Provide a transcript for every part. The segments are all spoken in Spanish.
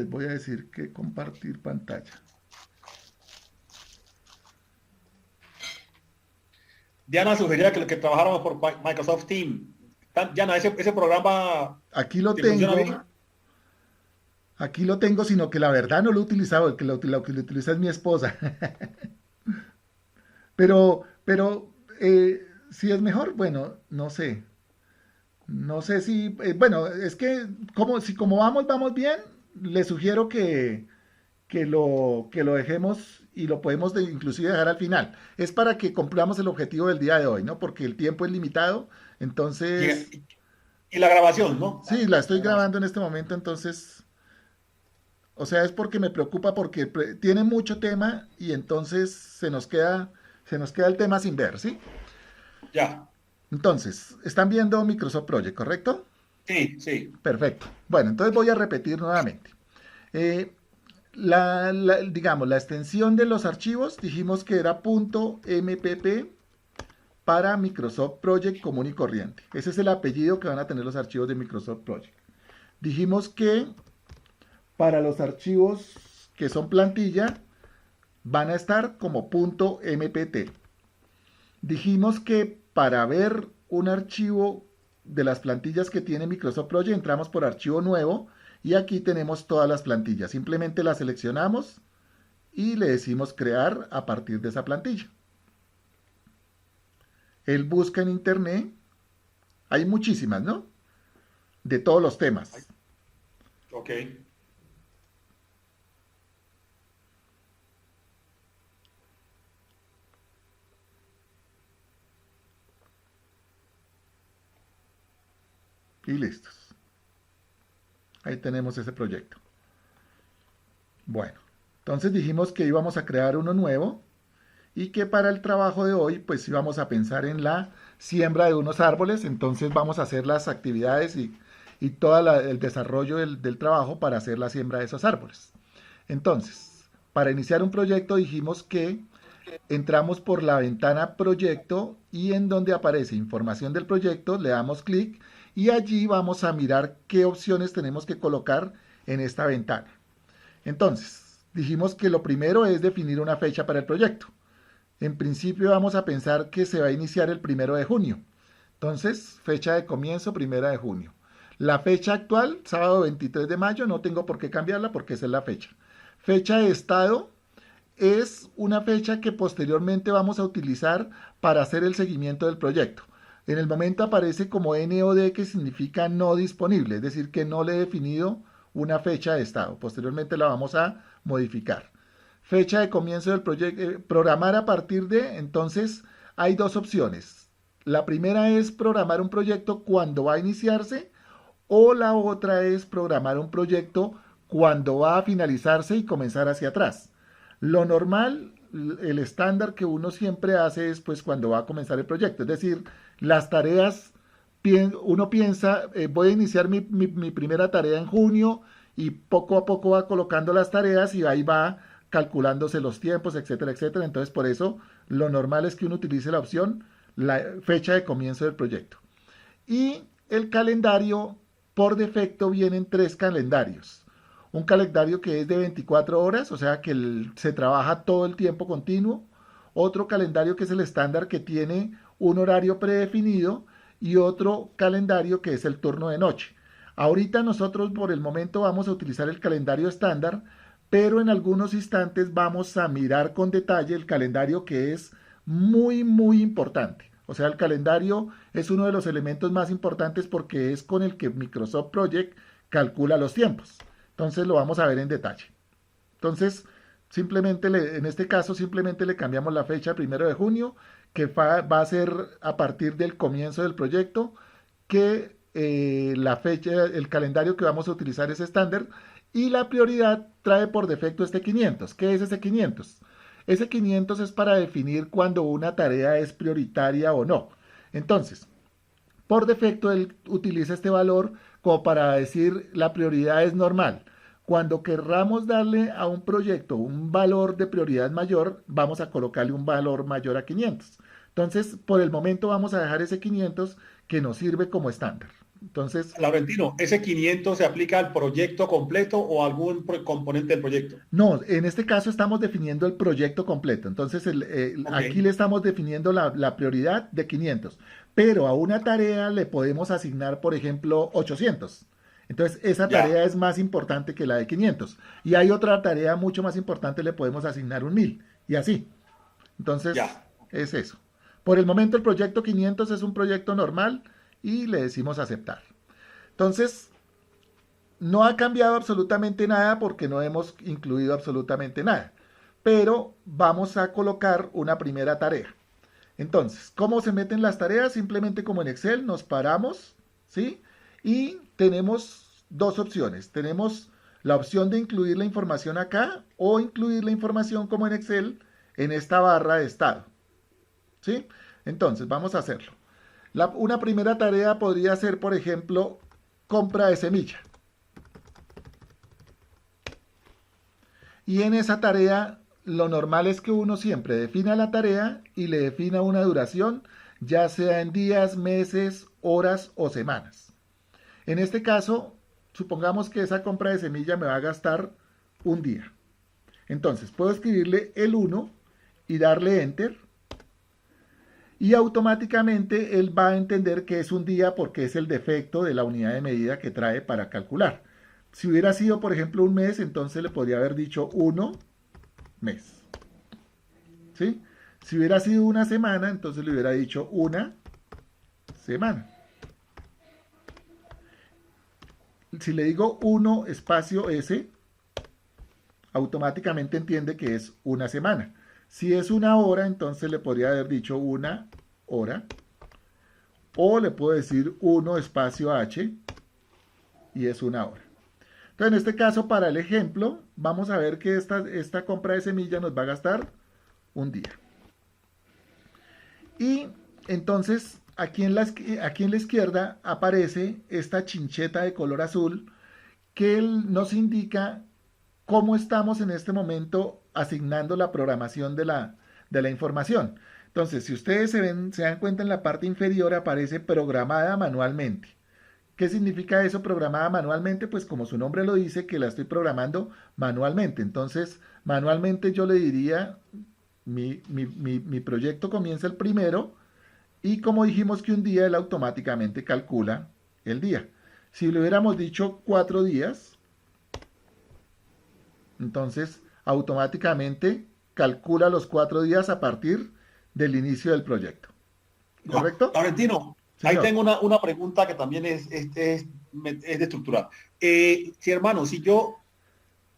les voy a decir que compartir pantalla. Diana sugería que trabajáramos por Microsoft Teams. Diana, ese programa Aquí lo te funciona tengo, bien. aquí lo tengo, sino que la verdad no lo he utilizado, el que lo utiliza es mi esposa. Pero si es mejor, bueno, no sé. No sé si, bueno, es que como vamos bien, le sugiero que lo dejemos y lo podemos inclusive dejar al final. Es para que cumplamos el objetivo del día de hoy, ¿no? Porque el tiempo es limitado, Y, entonces, y la grabación, ¿no? sí, la La estoy grabación. grabando en este momento, entonces, o sea, es porque me preocupa porque tiene mucho tema y entonces se nos queda el tema sin ver, ¿sí? Ya. Entonces, están viendo Microsoft Project, ¿correcto? Sí, sí. Perfecto. Bueno, entonces voy a repetir nuevamente. Eh, digamos, la extensión de los archivos dijimos que era .mpp para Microsoft Project común y corriente. Ese es el apellido que van a tener los archivos de Microsoft Project. Dijimos que para los archivos que son plantilla van a estar como .mpt. Dijimos que para ver un archivo de las plantillas que tiene Microsoft Project entramos por archivo nuevo y aquí tenemos todas las plantillas. Simplemente las seleccionamos y le decimos crear a partir de esa plantilla. Él busca en internet, hay muchísimas, ¿no? De todos los temas. Ok. Y listos. Ahí tenemos ese proyecto. Bueno, entonces dijimos que íbamos a crear uno nuevo y que para el trabajo de hoy pues íbamos a pensar en la siembra de unos árboles. Entonces vamos a hacer las actividades y todo el desarrollo del trabajo para hacer la siembra de esos árboles. Entonces, para iniciar un proyecto dijimos que entramos por la ventana proyecto y en donde aparece información del proyecto le damos clic y allí vamos a mirar qué opciones tenemos que colocar en esta ventana. Entonces, dijimos que lo primero es definir una fecha para el proyecto. En principio vamos a pensar que se va a iniciar el 1 de junio. Entonces, fecha de comienzo 1 de junio. La fecha actual, sábado 23 de mayo, no tengo por qué cambiarla porque esa es la fecha. Fecha de estado, es una fecha que posteriormente vamos a utilizar para hacer el seguimiento del proyecto. En el momento aparece como NOD, que significa no disponible, es decir, que no le he definido una fecha de estado. Posteriormente la vamos a modificar. Fecha de comienzo del proyecto, programar a partir de, entonces hay dos opciones. La primera es programar un proyecto cuando va a iniciarse o la otra es programar un proyecto cuando va a finalizarse y comenzar hacia atrás. Lo normal, el estándar que uno siempre hace es pues cuando va a comenzar el proyecto, es decir, las tareas, uno piensa, voy a iniciar mi primera tarea en junio y poco a poco va colocando las tareas y ahí va calculándose los tiempos, etcétera, etcétera. Entonces, por eso, lo normal es que uno utilice la opción, la fecha de comienzo del proyecto. Y el calendario, por defecto, vienen tres calendarios. Un calendario que es de 24 horas, o sea que se trabaja todo el tiempo continuo. Otro calendario que es el estándar, que tiene un horario predefinido. Y otro calendario que es el turno de noche. Ahorita nosotros por el momento vamos a utilizar el calendario estándar, pero en algunos instantes vamos a mirar con detalle el calendario, que es muy, muy importante. O sea, el calendario es uno de los elementos más importantes porque es con el que Microsoft Project calcula los tiempos. Entonces lo vamos a ver en detalle. Entonces, en este caso, simplemente le cambiamos la fecha 1 de junio, que va a ser a partir del comienzo del proyecto, que la fecha, el calendario que vamos a utilizar es estándar y la prioridad trae por defecto este 500. ¿Qué es ese 500? Ese 500 es para definir cuando una tarea es prioritaria o no. Entonces, por defecto él utiliza este valor como para decir la prioridad es normal. Cuando querramos darle a un proyecto un valor de prioridad mayor, vamos a colocarle un valor mayor a 500. Entonces, por el momento vamos a dejar ese 500 que nos sirve como estándar. Entonces, Laurentino, ¿ese 500 se aplica al proyecto completo o a algún componente del proyecto? no, en este caso estamos definiendo el proyecto completo. Entonces, Ok, aquí le estamos definiendo la prioridad de 500, pero a una tarea le podemos asignar, por ejemplo, 800. Entonces, esa ya, tarea es más importante que la de 500. Y hay otra tarea mucho más importante, le podemos asignar un 1000. Y así. Entonces, ya. es eso. Por el momento, el proyecto 500 es un proyecto normal y le decimos aceptar. Entonces, no ha cambiado absolutamente nada porque no hemos incluido absolutamente nada. Pero vamos a colocar una primera tarea. Entonces, ¿cómo se meten las tareas? Simplemente como en Excel, nos paramos, ¿sí? Y tenemos dos opciones. Tenemos la opción de incluir la información acá o incluir la información como en Excel en esta barra de estado, ¿sí? Entonces, vamos a hacerlo. Una primera tarea podría ser, por ejemplo, compra de semilla. Y en esa tarea, lo normal es que uno siempre defina la tarea y le defina una duración, ya sea en días, meses, horas o semanas. En este caso, supongamos que esa compra de semilla me va a gastar un día. Entonces, puedo escribirle el 1 y darle enter y automáticamente él va a entender que es un día porque es el defecto de la unidad de medida que trae para calcular. Si hubiera sido, por ejemplo, un mes, entonces le podría haber dicho 1 mes. ¿Sí? Si hubiera sido una semana, entonces le hubiera dicho una semana. Si le digo 1 espacio S, automáticamente entiende que es una semana. Si es una hora, entonces le podría haber dicho una hora. O le puedo decir 1 espacio H y es una hora. Entonces, en este caso, para el ejemplo, vamos a ver que esta compra de semilla nos va a gastar un día. Y entonces, aquí en la izquierda aparece esta chincheta de color azul que nos indica cómo estamos en este momento asignando la programación de la información. Entonces, si ustedes se dan cuenta en la parte inferior aparece programada manualmente. ¿Qué significa eso programada manualmente? Pues como su nombre lo dice, que la estoy programando manualmente. Entonces, manualmente yo le diría, mi proyecto comienza el primero y como dijimos que un día él automáticamente calcula el día. Si le hubiéramos dicho 4 días, entonces automáticamente calcula los 4 días a partir del inicio del proyecto. Ya. ¿Correcto? Laurentino, ahí Señor. tengo una pregunta que también es de estructural. Sí, hermano, si yo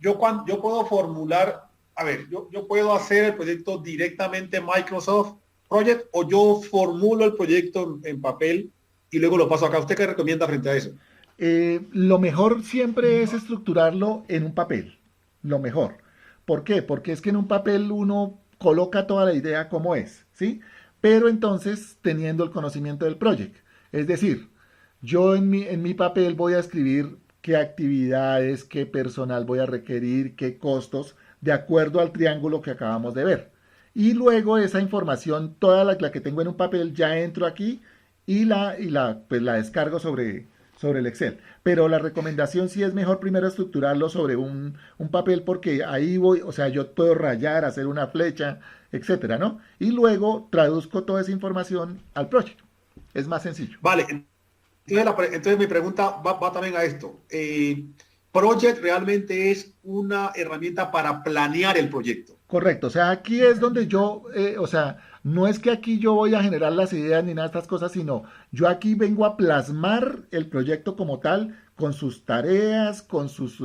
puedo formular, a ver, yo puedo hacer el proyecto directamente en Microsoft Project o yo formulo el proyecto en papel y luego lo paso acá. ¿Usted qué recomienda frente a eso? Lo mejor siempre es estructurarlo en un papel. Lo mejor. ¿Por qué? Porque es que en un papel uno coloca toda la idea como es, ¿sí? Pero entonces teniendo el conocimiento del project. Es decir, yo en mi papel voy a escribir qué actividades, qué personal voy a requerir, qué costos, de acuerdo al triángulo que acabamos de ver. Y luego esa información, toda la que tengo en un papel, ya entro aquí pues la descargo sobre el Excel. Pero la recomendación sí es mejor primero estructurarlo sobre un papel porque ahí voy, o sea, yo puedo rayar, hacer una flecha, etcétera, ¿no? Y luego traduzco toda esa información al project. Es más sencillo. Vale, entonces mi pregunta va también a esto. Project realmente es una herramienta para planear el proyecto. Correcto, o sea, aquí es donde yo, o sea, no es que aquí yo voy a generar las ideas ni nada de estas cosas, sino yo aquí vengo a plasmar el proyecto como tal, con sus tareas, con sus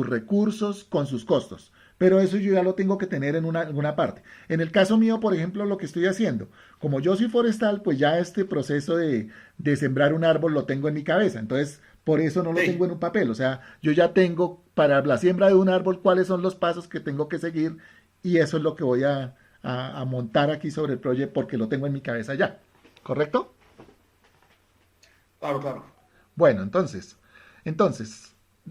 recursos, con sus costos. Pero eso yo ya lo tengo que tener en alguna parte. En el caso mío, por ejemplo, lo que estoy haciendo, como yo soy forestal, pues ya este proceso de sembrar un árbol lo tengo en mi cabeza. Entonces, por eso no lo tengo Sí. en un papel. O sea, yo ya tengo para la siembra de un árbol cuáles son los pasos que tengo que seguir y eso es lo que voy a montar aquí sobre el proyecto porque lo tengo en mi cabeza ya. ¿Correcto? Claro, claro. Bueno, entonces,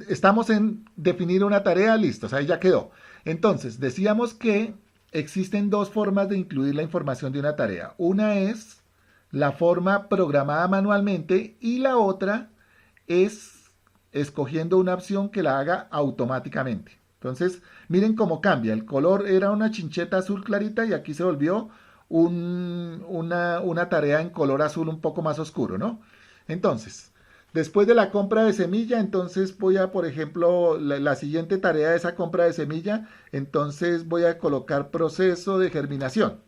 estamos en definir una tarea, listos, ahí ya quedó. Entonces, decíamos que existen dos formas de incluir la información de una tarea. Una es la forma programada manualmente y la otra es escogiendo una opción que la haga automáticamente. Entonces, miren cómo cambia. El color era una chincheta azul clarita y aquí se volvió una tarea en color azul un poco más oscuro, ¿no? Entonces, después de la compra de semilla, entonces voy a, por ejemplo, la siguiente tarea de esa compra de semilla, entonces voy a colocar proceso de germinación.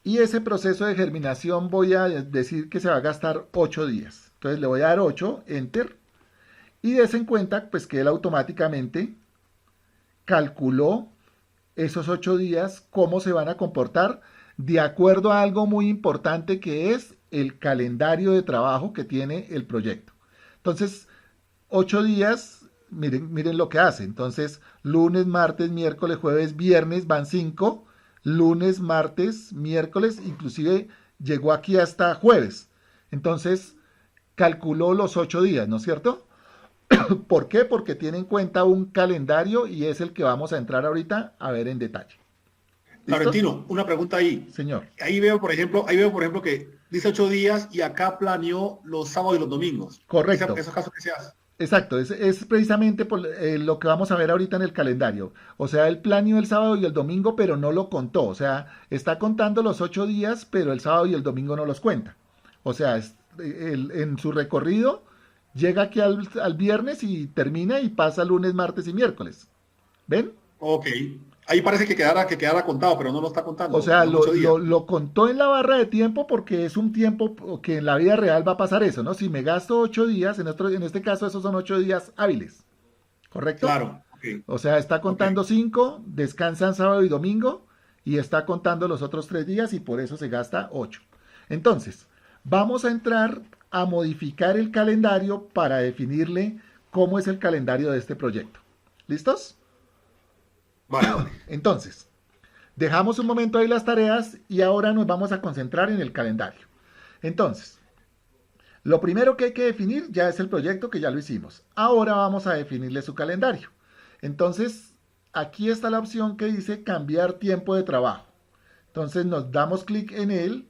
Y ese proceso de germinación voy a decir que se va a gastar 8 días. Entonces le voy a dar 8, enter, y des en cuenta pues que él automáticamente calculó esos 8 días, cómo se van a comportar de acuerdo a algo muy importante que es el calendario de trabajo que tiene el proyecto. Entonces, 8 días, miren lo que hace. Entonces, lunes, martes, miércoles, jueves, viernes van 5, lunes, martes, miércoles, inclusive llegó aquí hasta jueves. Entonces, calculó los 8 días, ¿no es cierto? ¿Por qué? Porque tiene en cuenta un calendario y es el que vamos a entrar ahorita a ver en detalle. ¿Listos? Laurentino, una pregunta ahí. Señor. Ahí veo, por ejemplo, que dice 8 días y acá planeó los sábados y los domingos. Correcto. Esos casos que se hacen. Exacto, es precisamente lo que vamos a ver ahorita en el calendario. O sea, él planeó el sábado y el domingo, pero no lo contó. O sea, está contando los 8 días, pero el sábado y el domingo no los cuenta. O sea, en su recorrido llega aquí al viernes y termina y pasa lunes, martes y miércoles. ¿Ven? Ok. Ahí parece que quedara contado, pero no lo está O contando. sea, Son 8 días. lo contó en la barra de tiempo porque es un tiempo que en la vida real va a pasar eso, ¿no? Si me gasto 8 días, en este caso esos son 8 días hábiles, ¿correcto? Claro. Ok. O sea, está Ok. contando 5, descansan sábado y domingo y está contando los otros 3 días y por eso se gasta 8. Entonces, vamos a entrar a modificar el calendario para definirle cómo es el calendario de este proyecto. ¿Listos? Vale, vale. Entonces, dejamos un momento ahí las tareas y ahora nos vamos a concentrar en el calendario. Entonces, lo primero que hay que definir ya es el proyecto que ya lo hicimos. Ahora vamos a definirle su calendario. Entonces, aquí está la opción que dice cambiar tiempo de trabajo. Entonces nos damos clic en él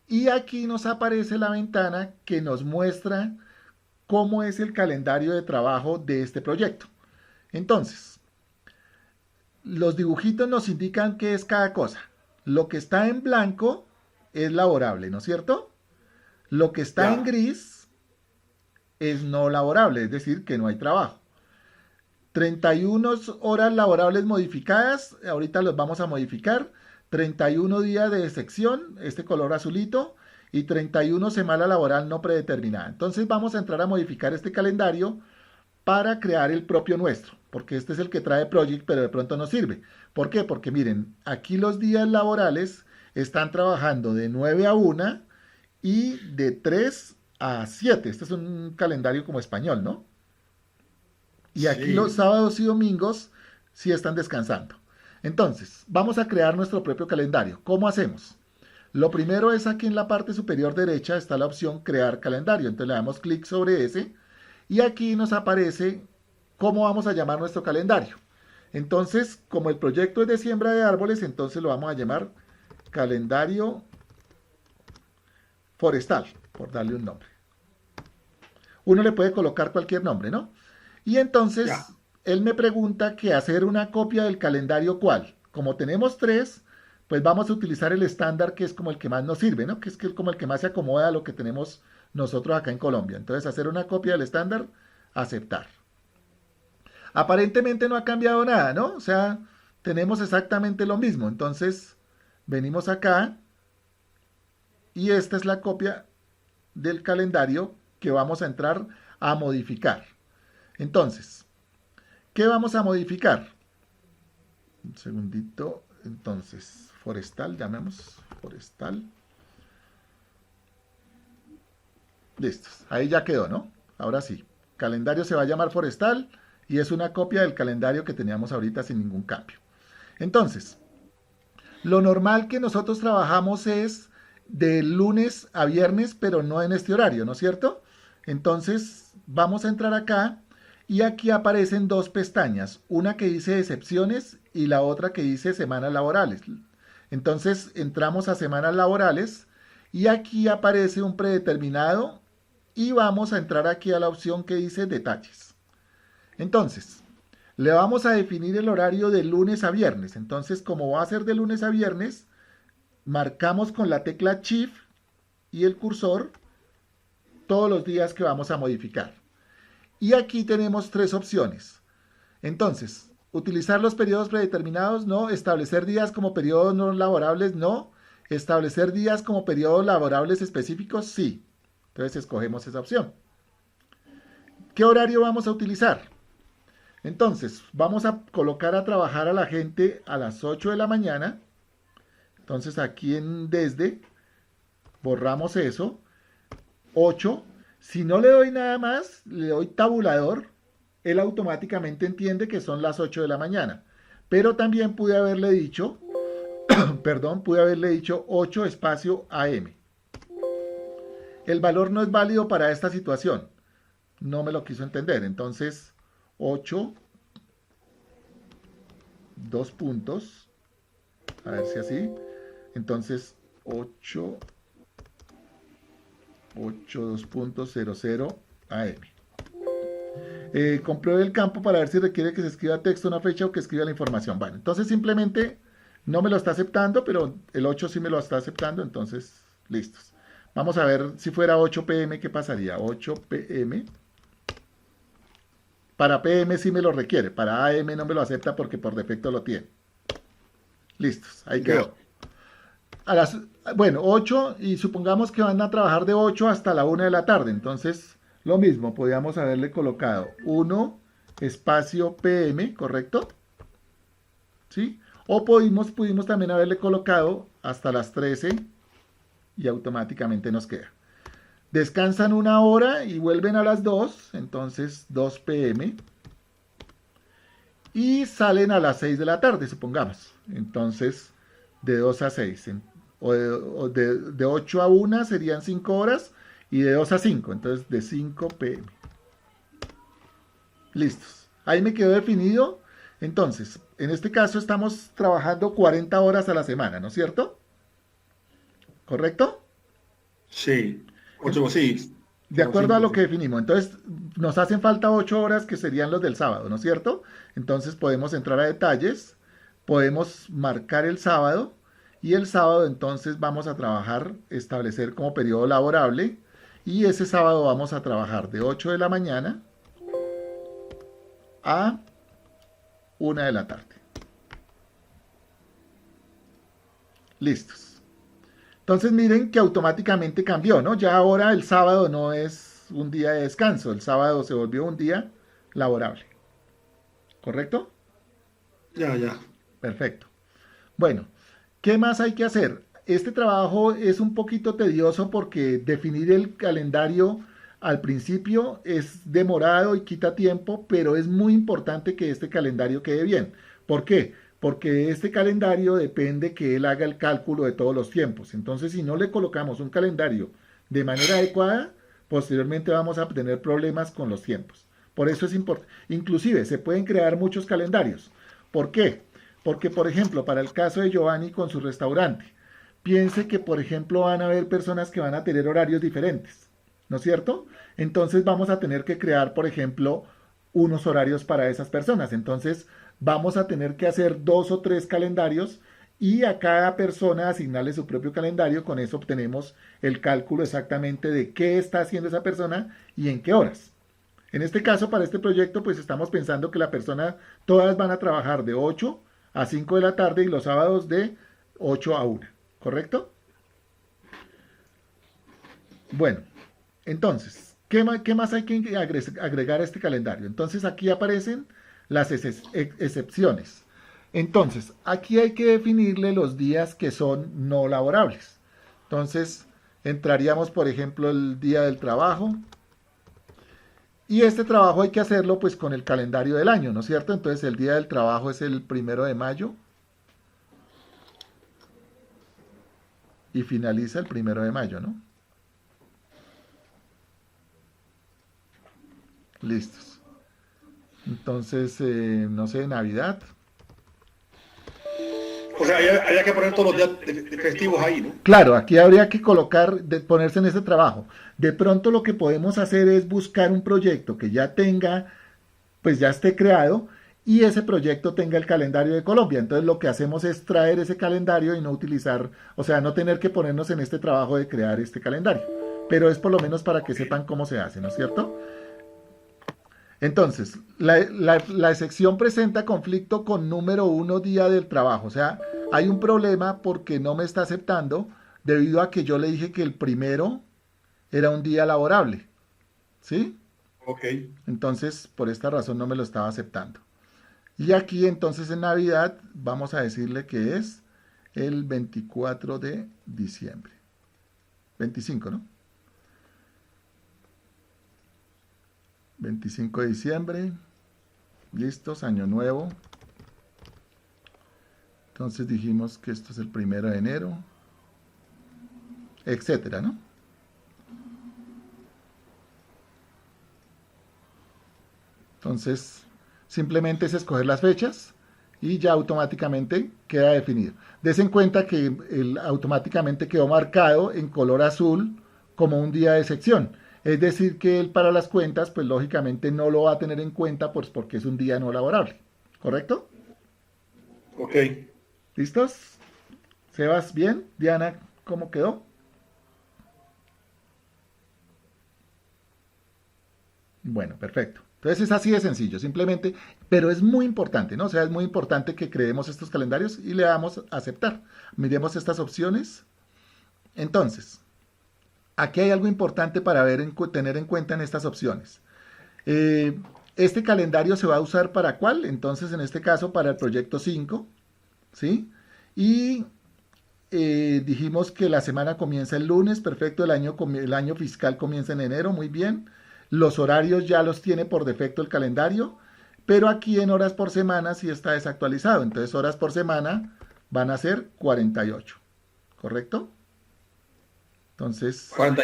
y aquí nos aparece la ventana que nos muestra cómo es el calendario de trabajo de este proyecto. Entonces, los dibujitos nos indican qué es cada cosa. Lo que está en blanco es laborable, ¿no es cierto? Lo que está en Ya. gris es no laborable, es decir, que no hay trabajo. 31 horas laborables modificadas, ahorita los vamos a modificar. 31 días de sección, este color azulito, y 31 semana laboral no predeterminada. Entonces vamos a entrar a modificar este calendario para crear el propio nuestro, porque este es el que trae Project, pero de pronto no sirve. ¿Por qué? Porque miren, aquí los días laborales están trabajando de 9 a 1 y de 3 a 7. Este es un calendario como español, ¿no? Y aquí los Sí. sábados y domingos sí están descansando. Entonces, vamos a crear nuestro propio calendario. ¿Cómo hacemos? Lo primero es aquí en la parte superior derecha está la opción crear calendario. Entonces le damos clic sobre ese y aquí nos aparece cómo vamos a llamar nuestro calendario. Entonces, como el proyecto es de siembra de árboles, entonces lo vamos a llamar calendario forestal, por darle un nombre. Uno le puede colocar cualquier nombre, ¿no? Y entonces Ya. él me pregunta que hacer una copia del calendario cuál. Como tenemos tres, pues vamos a utilizar el estándar que es como el que más nos sirve, ¿no? Que es como el que más se acomoda a lo que tenemos nosotros acá en Colombia. Entonces hacer una copia del estándar, aceptar. Aparentemente no ha cambiado nada, ¿no? O sea, tenemos exactamente lo mismo. Entonces venimos acá y esta es la copia del calendario que vamos a entrar a modificar. Entonces, ¿qué vamos a modificar? Un segundito. Entonces, forestal, llamemos forestal. Listos. Ahí ya quedó, ¿no? Ahora sí. Calendario se va a llamar forestal y es una copia del calendario que teníamos ahorita sin ningún cambio. Entonces, lo normal que nosotros trabajamos es de lunes a viernes, pero no en este horario, ¿no es cierto? Entonces, vamos a entrar acá Y aquí aparecen dos pestañas, una que dice excepciones y la otra que dice semanas laborales. Entonces entramos a semanas laborales y aquí aparece un predeterminado y vamos a entrar aquí a la opción que dice detalles. Entonces, le vamos a definir el horario de lunes a viernes. Entonces, como va a ser de lunes a viernes, marcamos con la tecla Shift y el cursor todos los días que vamos a modificar. Y aquí tenemos tres opciones. Entonces, utilizar los periodos predeterminados, no. Establecer días como periodos no laborables, no. Establecer días como periodos laborables específicos, sí. Entonces escogemos esa opción. ¿Qué horario vamos a utilizar? Entonces, vamos a colocar a trabajar a la gente a las 8 de la mañana. Entonces, aquí en desde, borramos eso. 8. Si no le doy nada más, le doy tabulador, él automáticamente entiende que son las 8 de la mañana. Pero también pude haberle dicho, perdón, pude haberle dicho 8 espacio AM. El valor no es válido para esta situación. No me lo quiso entender. Entonces, 8, dos puntos. A ver si así. Entonces, 8, 2.00 AM. Compruebe el campo para ver si requiere que se escriba texto, una fecha o que escriba la información. Bueno, entonces simplemente no me lo está aceptando, pero el 8 sí me lo está aceptando, entonces listos. Vamos a ver si fuera 8 pm, ¿qué pasaría? 8 pm. Para PM sí me lo requiere, para AM no me lo acepta porque por defecto lo tiene. Listos, ahí Ya. quedó. A las, bueno, 8 y supongamos que van a trabajar de 8 hasta la 1 de la tarde. Entonces, lo mismo, podríamos haberle colocado 1 espacio PM, ¿correcto? ¿Sí? O pudimos también haberle colocado hasta las 13 y automáticamente nos queda. Descansan una hora y vuelven a las 2, entonces 2 pm. Y salen a las 6 de la tarde, supongamos. Entonces, de 2 a 6. De 8 a 1 serían 5 horas y de 2 a 5. Entonces, de 5 pm. Listos. Ahí me quedó definido. Entonces, en este caso estamos trabajando 40 horas a la semana, ¿no es cierto? ¿Correcto? Sí. En- 8, sí. De Tengo acuerdo a 5, lo sí. que definimos. Entonces, nos hacen falta 8 horas que serían los del sábado, ¿no es cierto? Entonces podemos entrar a detalles, podemos marcar el sábado y el sábado entonces vamos a trabajar, establecer como periodo laborable y ese sábado vamos a trabajar de 8 de la mañana a 1 de la tarde. Listos. Entonces miren que automáticamente cambió, ¿no? Ya ahora el sábado no es un día de descanso, el sábado se volvió un día laborable. ¿Correcto? Ya, ya. Perfecto. Bueno, ¿qué más hay que hacer? Este trabajo es un poquito tedioso porque definir el calendario al principio es demorado y quita tiempo, pero es muy importante que este calendario quede bien. ¿Por qué? Porque de este calendario depende que él haga el cálculo de todos los tiempos. Entonces, si no le colocamos un calendario de manera adecuada, posteriormente vamos a tener problemas con los tiempos. Por eso es importante. Inclusive se pueden crear muchos calendarios. ¿Por qué? Porque, por ejemplo, para el caso de Giovanni con su restaurante, piense que, por ejemplo, van a haber personas que van a tener horarios diferentes, ¿no es cierto? Entonces vamos a tener que crear, por ejemplo, unos horarios para esas personas. Entonces vamos a tener que hacer 2 o 3 calendarios y a cada persona asignarle su propio calendario. Con eso obtenemos el cálculo exactamente de qué está haciendo esa persona y en qué horas. En este caso, para este proyecto, pues estamos pensando que la persona, todas van a trabajar de 8 a 5 de la tarde y los sábados de 8 a 1, ¿correcto? Bueno, entonces, qué más hay que agregar a este calendario? Entonces, aquí aparecen las excepciones. Entonces, aquí hay que definirle los días que son no laborables. Entonces, entraríamos, por ejemplo, el día del trabajo, y este trabajo hay que hacerlo pues con el calendario del año, ¿no es cierto? Entonces el día del trabajo es el 1 de mayo y finaliza el 1 de mayo, ¿no? Listos. Entonces, no sé, Navidad. O sea, había que poner todos los días de festivos ahí, ¿no? Claro, aquí habría que colocar, ponerse en ese trabajo. De pronto lo que podemos hacer es buscar un proyecto que ya tenga, pues ya esté creado y ese proyecto tenga el calendario de Colombia. Entonces lo que hacemos es traer ese calendario y no utilizar, o sea, no tener que ponernos en este trabajo de crear este calendario. Pero es por lo menos para que Ok. sepan cómo se hace, ¿no es cierto? Entonces, la sección presenta conflicto con número uno día del trabajo. O sea, hay un problema porque no me está aceptando debido a que yo le dije que el primero era un día laborable. ¿Sí? Ok. Entonces, por esta razón no me lo estaba aceptando. Y aquí entonces en Navidad vamos a decirle que es el 24 de diciembre. 25, ¿no? 25 de diciembre. Listos, año nuevo. Entonces dijimos que esto es el primero de enero, etcétera, ¿no? Entonces, simplemente es escoger las fechas y ya automáticamente queda definido. Des en cuenta que automáticamente quedó marcado en color azul como un día de sección. Es decir, que él para las cuentas, pues lógicamente no lo va a tener en cuenta pues porque es un día no laborable. ¿Correcto? Ok. ¿Listos? Sebas, bien. Diana, ¿cómo quedó? Bueno, perfecto. Entonces es así de sencillo, simplemente, pero es muy importante, ¿no? O sea, es muy importante que creemos estos calendarios y le damos a aceptar. Miremos estas opciones. Entonces, aquí hay algo importante para ver, tener en cuenta en estas opciones. Eh, este calendario se va a usar para cuál? Entonces, en este caso, para el proyecto 5, ¿sí? Y dijimos que la semana comienza el lunes, perfecto, el año fiscal comienza en enero, muy bien. Los horarios ya los tiene por defecto el calendario, pero aquí en horas por semana sí está desactualizado. Entonces horas por semana van a ser 48, ¿correcto? Entonces, 40,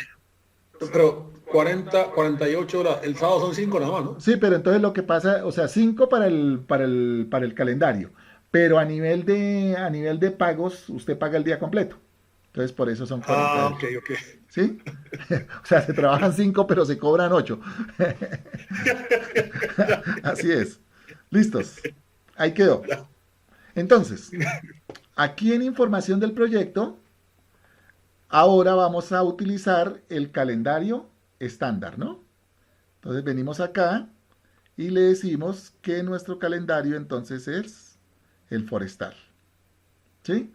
pero 48 horas. El sábado son 5 nada más, ¿no? sí, pero entonces lo que pasa, o sea, 5 para el calendario, pero a nivel de pagos, usted paga el día completo. Entonces por eso son Ah, 48. ok, ok. ¿Sí? O sea, se trabajan 5 pero se cobran 8. Así es. Listos. Ahí quedó. Ya. Entonces, aquí en información del proyecto, ahora vamos a utilizar el calendario estándar, ¿no? Entonces venimos acá y le decimos que nuestro calendario entonces es el forestal. ¿Sí?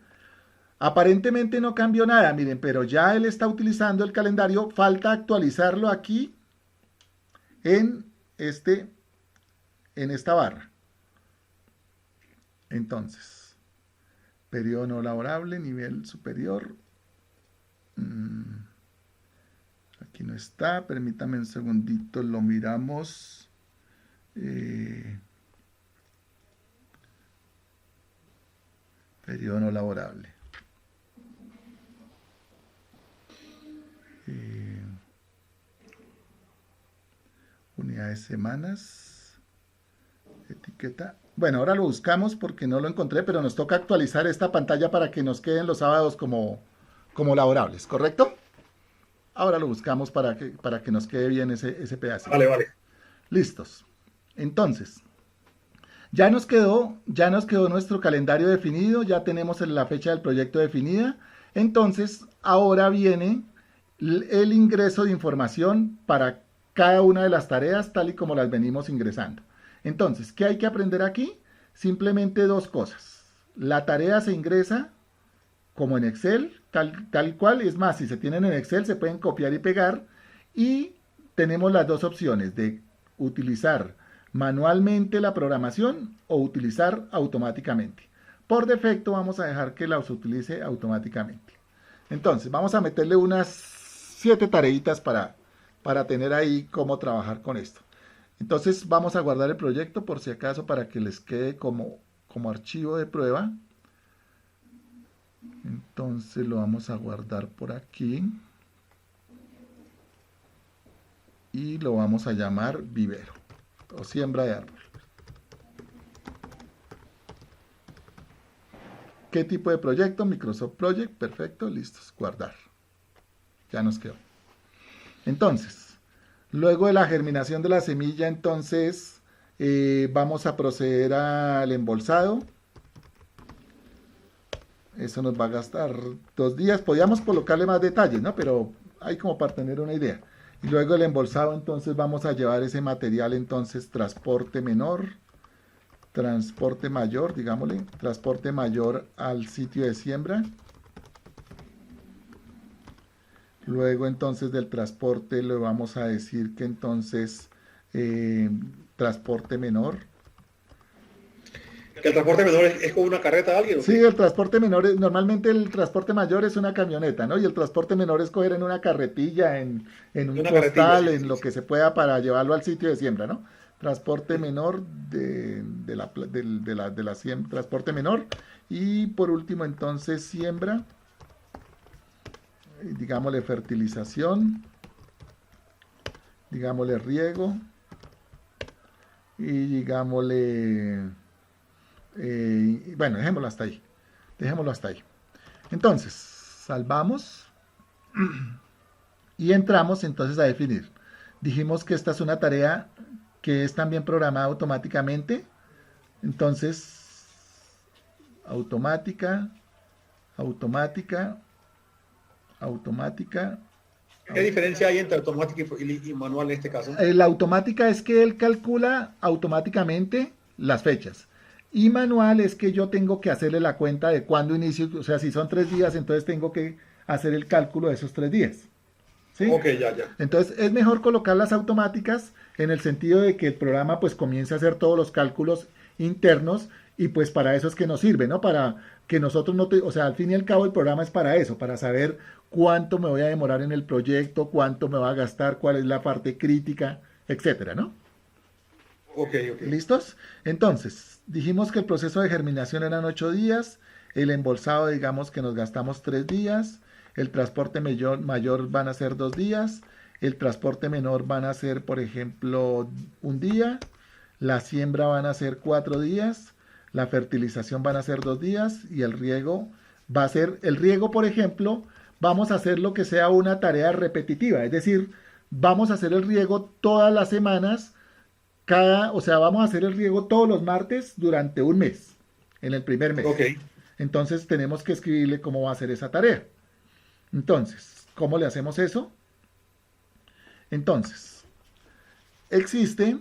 Aparentemente no cambió nada, miren, pero ya él está utilizando el calendario. Falta actualizarlo aquí en, este, en esta barra. Entonces, periodo no laborable, nivel superior. Aquí no está, permítame un segundito, lo miramos. Eh, periodo no laborable. Eh, unidades semanas. Etiqueta. Bueno, ahora lo buscamos porque no lo encontré, pero nos toca actualizar esta pantalla para que nos queden los sábados como laborables, ¿correcto? Ahora lo buscamos para que nos quede bien ese pedacito. Vale, vale. Listos. Entonces, ya nos quedó nuestro calendario definido, ya tenemos la fecha del proyecto definida. Entonces, ahora viene el ingreso de información para cada una de las tareas tal y como las venimos ingresando. Entonces, ¿qué hay que aprender aquí? Simplemente dos cosas. La tarea se ingresa como en Excel, tal cual. Es más, si se tienen en Excel, se pueden copiar y pegar. Y tenemos las dos opciones de utilizar manualmente la programación o utilizar automáticamente. Por defecto vamos a dejar que las utilice automáticamente. Entonces, vamos a meterle unas 7 tareitas para tener ahí cómo trabajar con esto. Entonces, vamos a guardar el proyecto por si acaso para que les quede como archivo de prueba. Entonces lo vamos a guardar por aquí y lo vamos a llamar vivero o siembra de árbol. ¿Qué tipo de proyecto? Microsoft Project, perfecto, listos, guardar. Ya nos quedó. Entonces, luego de la germinación de la semilla, entonces vamos a proceder al embolsado. Eso nos va a gastar 2 días. Podríamos colocarle más detalles, ¿no? Pero hay como para tener una idea. Y luego el embolsado, entonces vamos a llevar ese material, entonces transporte menor, transporte mayor, digámosle, transporte mayor al sitio de siembra. Luego entonces del transporte le vamos a decir que entonces transporte menor. ¿Que el transporte menor es con una carreta de alguien o Sí, qué? el transporte menor, normalmente el transporte mayor es una camioneta, ¿no? Y el transporte menor es coger en una carretilla, en un Una carretilla, costal, sí, en sí, lo sí. que se pueda para llevarlo al sitio de siembra, ¿no? Transporte menor de la siembra, transporte menor. Y por último entonces siembra, digámosle fertilización, digámosle riego y digámosle, bueno, dejémoslo hasta ahí, dejémoslo hasta ahí. Entonces, salvamos y entramos entonces a definir. Dijimos que esta es una tarea que es también programada automáticamente. Entonces, automática, automática, automática. ¿Qué diferencia hay entre automático y manual en este caso? La automática es que él calcula automáticamente las fechas. Y manual es que yo tengo que hacerle la cuenta de cuándo inicio. O sea, si son 3 días, entonces tengo que hacer el cálculo de esos 3 días. ¿Sí? Ok, ya, ya. Entonces es mejor colocar las automáticas en el sentido de que el programa pues comience a hacer todos los cálculos internos y pues para eso es que nos sirve, ¿no? Para que nosotros no, o sea, al fin y al cabo el programa es para eso, para saber cuánto me voy a demorar en el proyecto, cuánto me va a gastar, cuál es la parte crítica, etcétera, ¿no? Ok, ok. ¿Listos? Entonces, dijimos que el proceso de germinación eran 8 días, el embolsado digamos que nos gastamos 3 días, el transporte mayor van a ser 2 días, el transporte menor van a ser, por ejemplo, un día, la siembra van a ser 4 días, la fertilización van a ser 2 días y el riego va a ser, el riego, por ejemplo, vamos a hacer lo que sea una tarea repetitiva, es decir, vamos a hacer el riego todas las semanas o sea, vamos a hacer el riego todos los martes durante un mes, en el primer mes. Ok. Entonces tenemos que escribirle cómo va a ser esa tarea. Entonces, ¿cómo le hacemos eso? Entonces, existe,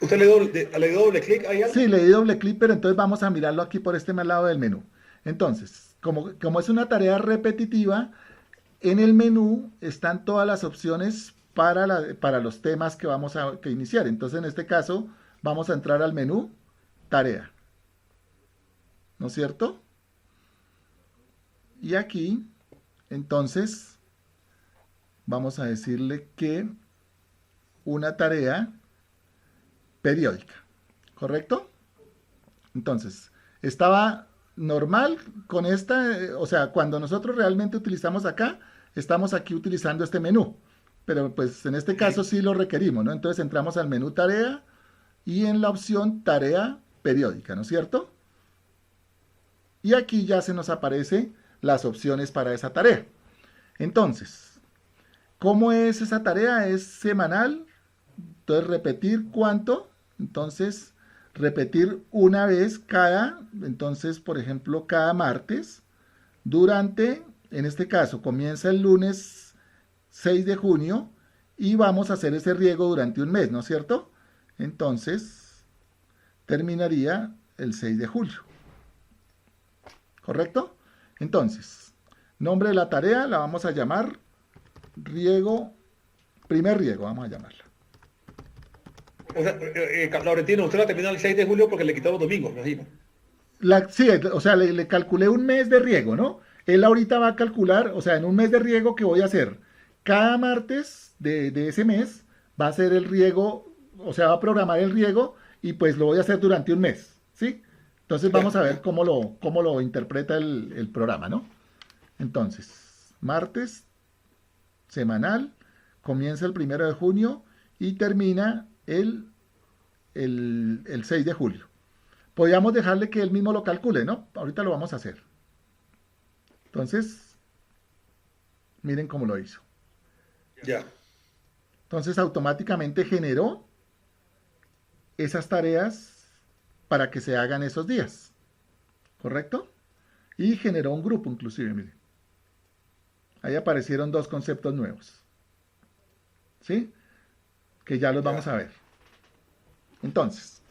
¿Usted le dio doble clic ahí sí, algo? le di doble clic, pero entonces vamos a mirarlo aquí por este lado del menú. Entonces, como es una tarea repetitiva, en el menú están todas las opciones para los temas que vamos a iniciar. Entonces, en este caso, vamos a entrar al menú tarea, ¿no es cierto? Y aquí, entonces, vamos a decirle que una tarea periódica, ¿correcto? Entonces, estaba normal con esta, o sea, cuando nosotros realmente utilizamos acá, estamos aquí utilizando este menú, pero pues en este Ok. caso sí lo requerimos, ¿no? Entonces entramos al menú tarea y en la opción tarea periódica, ¿no es cierto? Y aquí ya se nos aparece las opciones para esa tarea. Entonces, ¿cómo es esa tarea? Es semanal. Entonces, repetir cuánto. Entonces, repetir una vez entonces, por ejemplo, cada martes, durante, en este caso, comienza el lunes 6 de junio y vamos a hacer ese riego durante un mes, ¿no es cierto? Entonces, terminaría el 6 de julio, ¿correcto? Entonces, nombre de la tarea la vamos a llamar riego, primer riego, vamos a llamarla. O sea, Laurentino, usted la terminó el 6 de julio porque le quitó los domingos, me imagino. Sí, o sea, le calculé un mes de riego, ¿no? Él ahorita va a calcular, o sea, en un mes de riego que voy a hacer, cada martes de ese mes va a ser el riego, o sea, va a programar el riego y pues lo voy a hacer durante un mes, ¿sí? Entonces vamos Ya, a ver ya. cómo lo interpreta el programa, ¿no? Entonces, martes, semanal, comienza el 1 de junio y termina el 6 de julio. Podríamos dejarle que él mismo lo calcule, ¿no? Ahorita lo vamos a hacer. Entonces, miren cómo lo hizo. Ya. Entonces, automáticamente generó esas tareas para que se hagan esos días. ¿Correcto? Y generó un grupo, inclusive, miren. Ahí aparecieron dos conceptos nuevos. ¿Sí? Que ya los vamos a ver. Entonces,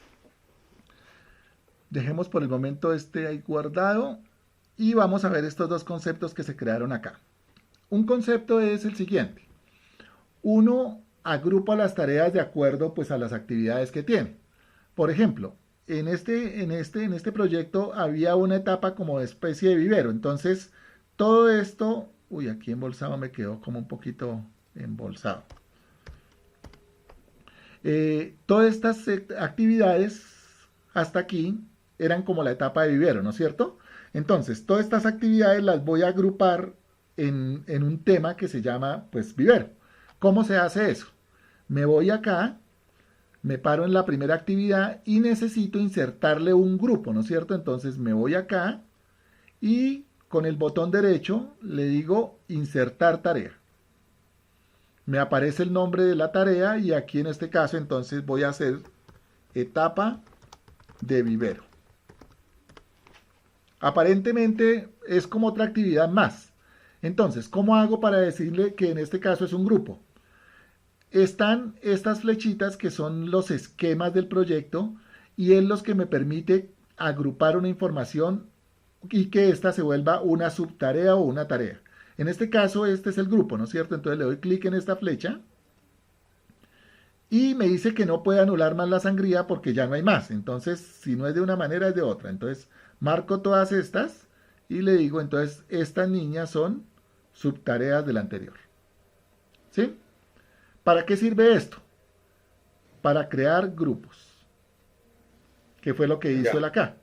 dejemos por el momento este ahí guardado y vamos a ver estos dos conceptos que se crearon acá. Un concepto es el siguiente. Uno agrupa las tareas de acuerdo pues a las actividades que tiene. Por ejemplo, en este proyecto había una etapa como de especie de vivero. Entonces, todo esto, uy, aquí embolsado me quedó como un poquito embolsado. Todas estas actividades hasta aquí eran como la etapa de vivero, ¿no es cierto? Entonces, todas estas actividades las voy a agrupar en un tema que se llama, pues, vivero. ¿Cómo se hace eso? Me voy acá, me paro en la primera actividad y necesito insertarle un grupo, ¿no es cierto? Entonces me voy acá y con el botón derecho le digo insertar tarea. Me aparece el nombre de la tarea y aquí en este caso entonces voy a hacer etapa de vivero. Aparentemente es como otra actividad más. Entonces, ¿cómo hago para decirle que en este caso es un grupo? Están estas flechitas que son los esquemas del proyecto y es los que me permite agrupar una información y que ésta se vuelva una subtarea o una tarea. En este caso, este es el grupo, ¿no es cierto? Entonces le doy clic en esta flecha y me dice que no puede anular más la sangría porque ya no hay más. Entonces, si no es de una manera, es de otra. Entonces, marco todas estas y le digo, entonces, estas niñas son subtareas del anterior. ¿Sí? ¿Para qué sirve esto? Para crear grupos, que fue lo que hizo él acá.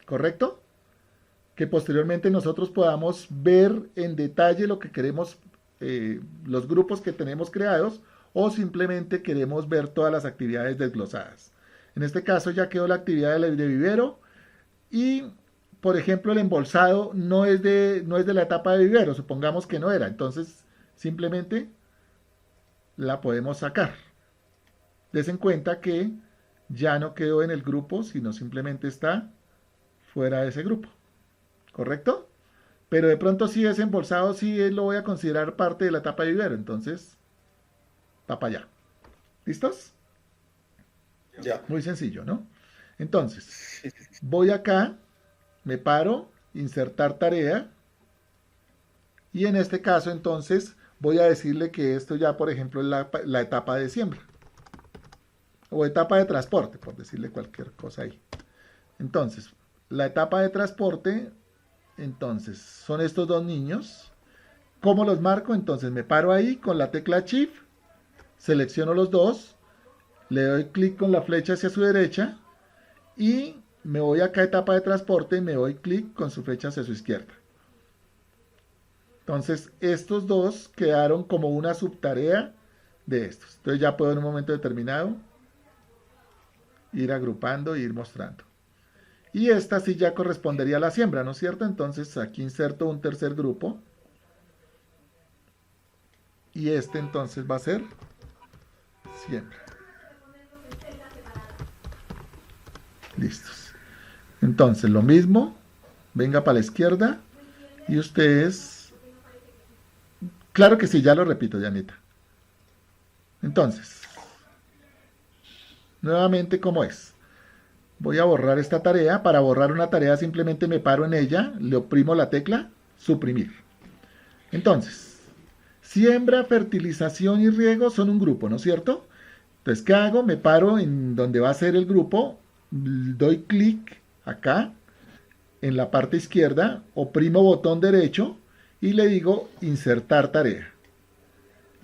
¿Correcto? Que posteriormente nosotros podamos ver en detalle lo que queremos, los grupos que tenemos creados, o simplemente queremos ver todas las actividades desglosadas. En este caso ya quedó la actividad de vivero y, por ejemplo, el embolsado no es de la etapa de vivero, supongamos que no era, entonces simplemente la podemos sacar. Des en cuenta que ya no quedó en el grupo, sino simplemente está fuera de ese grupo. ¿Correcto? Pero de pronto si es embolsado, sí lo voy a considerar parte de la etapa de vivero. Entonces, va para allá. ¿Listos? Ya. Muy sencillo, ¿no? Entonces, voy acá, me paro, insertar tarea. Y en este caso, entonces, voy a decirle que esto ya, por ejemplo, es la etapa de siembra. O etapa de transporte, por decirle cualquier cosa ahí. Entonces, la etapa de transporte, entonces, son estos dos niños. ¿Cómo los marco? Entonces me paro ahí con la tecla Shift, selecciono los dos, le doy clic con la flecha hacia su derecha y me voy acá a etapa de transporte y me doy clic con su flecha hacia su izquierda. Entonces, estos dos quedaron como una subtarea de estos. Entonces ya puedo en un momento determinado ir agrupando e ir mostrando. Y esta sí ya correspondería a la siembra, ¿no es cierto? Entonces aquí inserto un tercer grupo. Y este entonces va a ser siembra. Listos. Entonces lo mismo. Venga para la izquierda. Y ustedes... Claro que sí, ya lo repito, Janita. Entonces, nuevamente, ¿cómo es? Voy a borrar esta tarea. Para borrar una tarea simplemente me paro en ella, le oprimo la tecla, suprimir. Entonces, siembra, fertilización y riego son un grupo, ¿no es cierto? Entonces, ¿qué hago? Me paro en donde va a ser el grupo, doy clic acá, en la parte izquierda, oprimo botón derecho y le digo insertar tarea.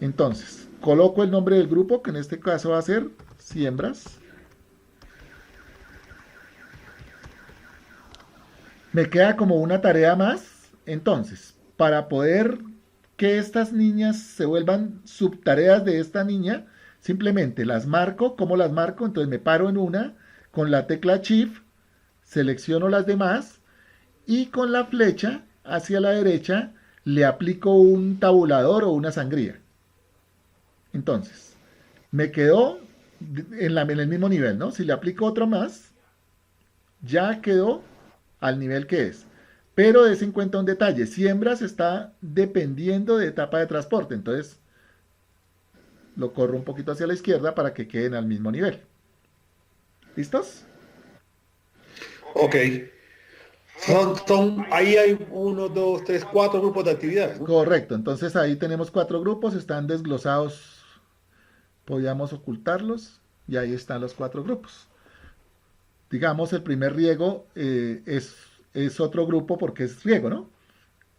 Entonces, coloco el nombre del grupo, que en este caso va a ser siembras. Me queda como una tarea más. Entonces, para poder que estas niñas se vuelvan subtareas de esta niña, simplemente las marco. ¿Cómo las marco? Entonces me paro en una, Con la tecla Shift selecciono las demás y con la flecha hacia la derecha le aplico un tabulador o una sangría. Entonces, me quedó en el mismo nivel, ¿no? Si le aplico otro más, ya quedó al nivel que es. Pero des en cuenta un detalle, siembras está dependiendo de etapa de transporte, entonces lo corro un poquito hacia la izquierda para que queden al mismo nivel. ¿Listos? Ok. Ahí hay uno, dos, tres, cuatro grupos de actividades, ¿no? Correcto, entonces ahí tenemos 4 grupos, están desglosados, podíamos ocultarlos y ahí están los 4 grupos. Digamos, el primer riego es otro grupo porque es riego, ¿no?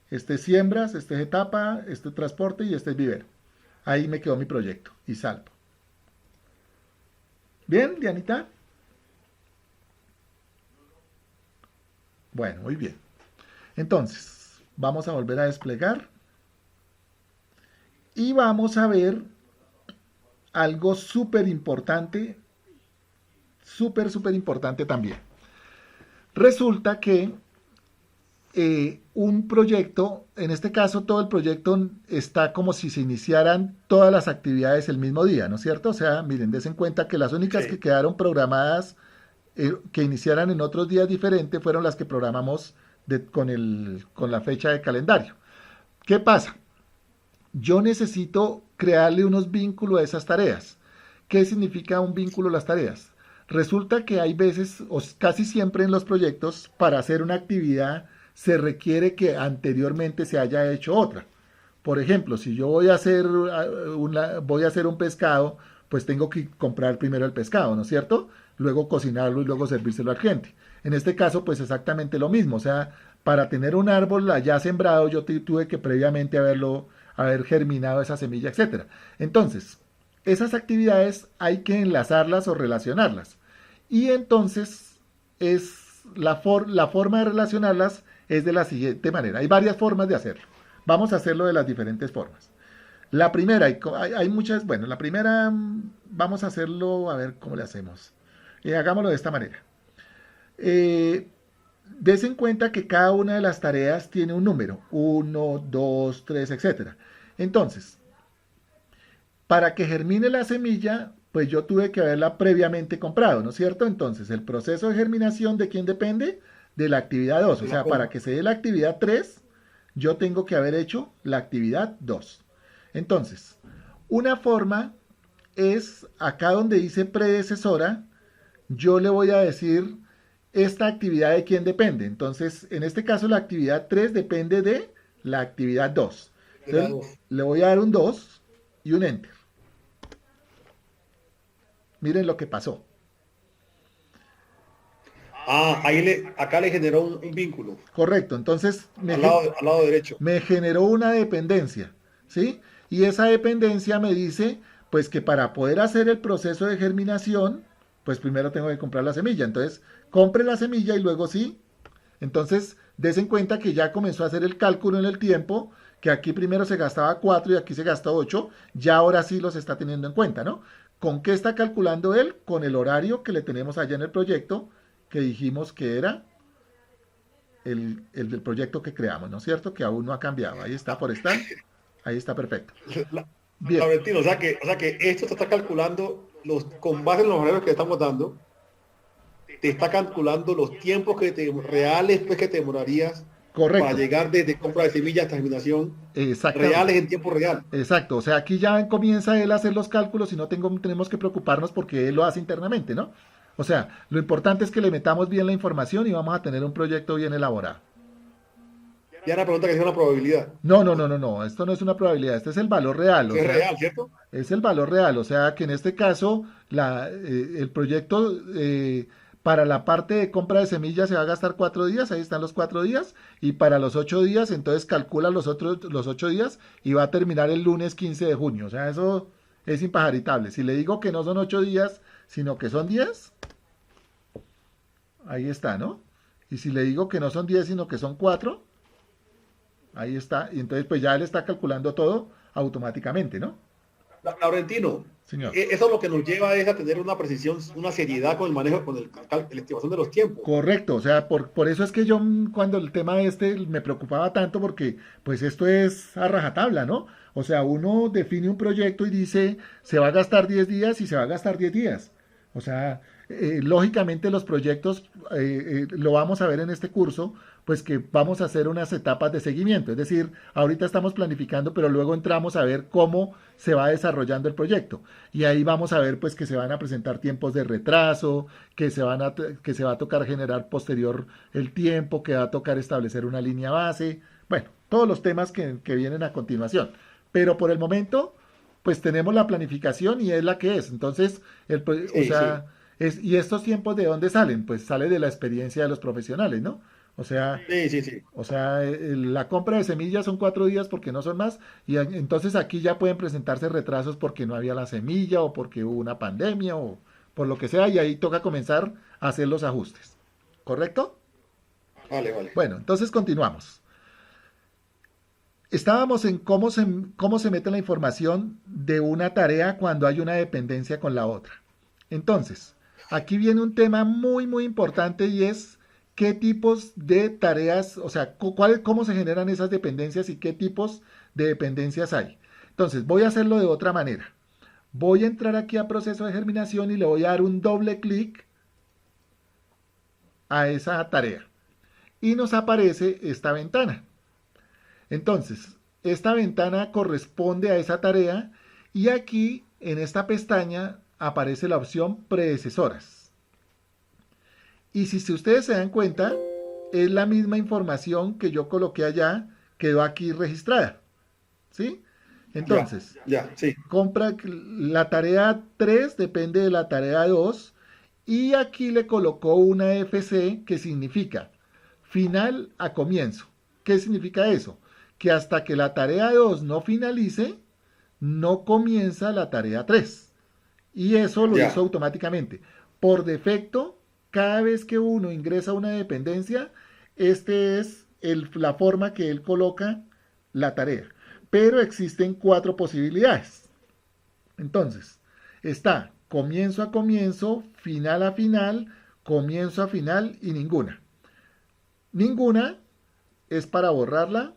Este es siembras, este es etapa, este es transporte y este es vivero. Ahí me quedó mi proyecto y salvo. ¿Bien, Dianita? Bueno, muy bien. Entonces, vamos a volver a desplegar y vamos a ver algo súper importante también. Resulta que un proyecto, en este caso todo el proyecto está como si se iniciaran todas las actividades el mismo día, ¿no es cierto? O sea, miren, des en cuenta que las únicas que Sí. quedaron programadas que iniciaran en otros días diferentes fueron las que programamos con la fecha de calendario. ¿Qué pasa? Yo necesito crearle unos vínculos a esas tareas. ¿Qué significa un vínculo a las tareas? Resulta que hay veces, o casi siempre en los proyectos, para hacer una actividad se requiere que anteriormente se haya hecho otra. Por ejemplo, si yo voy a hacer un pescado, pues tengo que comprar primero el pescado, ¿no es cierto? Luego cocinarlo y luego servírselo al cliente. En este caso, pues exactamente lo mismo. O sea, para tener un árbol ya sembrado, yo tuve que previamente haber germinado esa semilla, etcétera. Entonces, esas actividades hay que enlazarlas o relacionarlas. Y entonces, la forma de relacionarlas es de la siguiente manera. Hay varias formas de hacerlo. Vamos a hacerlo de las diferentes formas. La primera, hay muchas, bueno, la primera vamos a hacerlo, a ver cómo le hacemos. Hagámoslo de esta manera. Eh, Des en cuenta que cada una de las tareas tiene un número, 1, 2, 3, etcétera. Entonces, para que germine la semilla, pues yo tuve que haberla previamente comprado, ¿no es cierto? Entonces, el proceso de germinación, ¿de quién depende? De la actividad 2. O De la sea, para compra. que se dé la actividad 3, yo tengo que haber hecho la actividad 2. Entonces, una forma es acá donde dice predecesora, yo le voy a decir esta actividad de quién depende. Entonces, en este caso, la actividad 3 depende de la actividad 2. De la Entonces, dos. le voy a dar un 2 y un enter. Miren lo que pasó. Acá le generó un vínculo Correcto, entonces al lado derecho. me generó una dependencia, ¿sí? Y esa dependencia me dice, pues que para poder hacer el proceso de germinación, pues primero tengo que comprar la semilla. Entonces, compre la semilla y luego sí. Entonces, des en cuenta que ya comenzó a hacer el cálculo en el tiempo, que aquí primero se gastaba 4 y aquí se gastó 8, ya ahora sí los está teniendo en cuenta, ¿no? ¿Con qué está calculando él? Con el horario que le tenemos allá en el proyecto, que dijimos que era el del proyecto que creamos, ¿no es cierto? Que aún no ha cambiado. Ahí está forestal, ahí está perfecto. La, Bien, Laurentino, o sea que esto te está calculando con base en los horarios que estamos dando, te está calculando los tiempos reales pues, que te demorarías para correcto, llegar desde compra de semillas hasta germinación, exactamente. reales en tiempo real. Exacto, o sea, aquí ya comienza él a hacer los cálculos y no tenemos que preocuparnos porque él lo hace internamente, ¿no? O sea, lo importante es que le metamos bien la información y vamos a tener un proyecto bien elaborado. Ya una pregunta que es una probabilidad. No, no, no, no, no, esto no es una probabilidad, este es el valor real, o Eso es sea, real, ¿cierto? es el valor real, o sea que en este caso el proyecto para la parte de compra de semillas se va a gastar 4 días, ahí están los 4 días, y para los 8 días, entonces calcula los 8 días y va a terminar el lunes 15 de junio, o sea, eso es impajaritable. Si le digo que no son 8 días, sino que son 10, ahí está, ¿no? Y si le digo que no son 10, sino que son 4, ahí está, y entonces pues ya él está calculando todo automáticamente, ¿no? Laurentino, Señor. eso es lo que nos lleva es a tener una precisión, una seriedad con el manejo, con la estimación de los tiempos. Correcto, o sea, por eso es que yo cuando el tema este me preocupaba tanto porque pues esto es a rajatabla, ¿no? O sea, uno define un proyecto y dice se va a gastar 10 días y se va a gastar 10 días. O sea, lógicamente los proyectos, lo vamos a ver en este curso, pues que vamos a hacer unas etapas de seguimiento. Es decir, ahorita estamos planificando, pero luego entramos a ver cómo se va desarrollando el proyecto. Y ahí vamos a ver pues que se van a presentar tiempos de retraso, que se va a tocar generar posterior el tiempo, que va a tocar establecer una línea base. Bueno, todos los temas que vienen a continuación. Pero por el momento, pues tenemos la planificación y es la que es. Entonces, o Sí, sí. sea, ¿y estos tiempos de dónde salen? Pues sale de la experiencia de los profesionales, ¿no? O sea, Sí, sí, sí. la compra de semillas son 4 días porque no son más, y entonces aquí ya pueden presentarse retrasos porque no había la semilla o porque hubo una pandemia o por lo que sea, y ahí toca comenzar a hacer los ajustes. ¿Correcto? Vale, vale. Bueno, entonces continuamos. Estábamos en cómo se mete la información de una tarea cuando hay una dependencia con la otra. Entonces, aquí viene un tema muy, muy importante y es qué tipos de tareas, o sea, cómo se generan esas dependencias y qué tipos de dependencias hay. Entonces, voy a hacerlo de otra manera. Voy a entrar aquí a proceso de germinación y le voy a dar un doble clic a esa tarea. Y nos aparece esta ventana. Entonces, esta ventana corresponde a esa tarea y aquí en esta pestaña aparece la opción predecesoras. Y si ustedes se dan cuenta, es la misma información que yo coloqué allá, quedó aquí registrada. ¿Sí? Ya, Entonces, ya, sí. compra la tarea 3 depende de la tarea 2 y aquí le colocó una FC que significa final a comienzo. ¿Qué significa eso? Que hasta que la tarea 2 no finalice, no comienza la tarea 3. Y eso lo hizo Ya. automáticamente. Por defecto, cada vez que uno ingresa a una dependencia, este es la forma que él coloca la tarea. Pero existen 4 posibilidades. Entonces, está comienzo a comienzo, final a final, comienzo a final y ninguna. Ninguna es para borrarla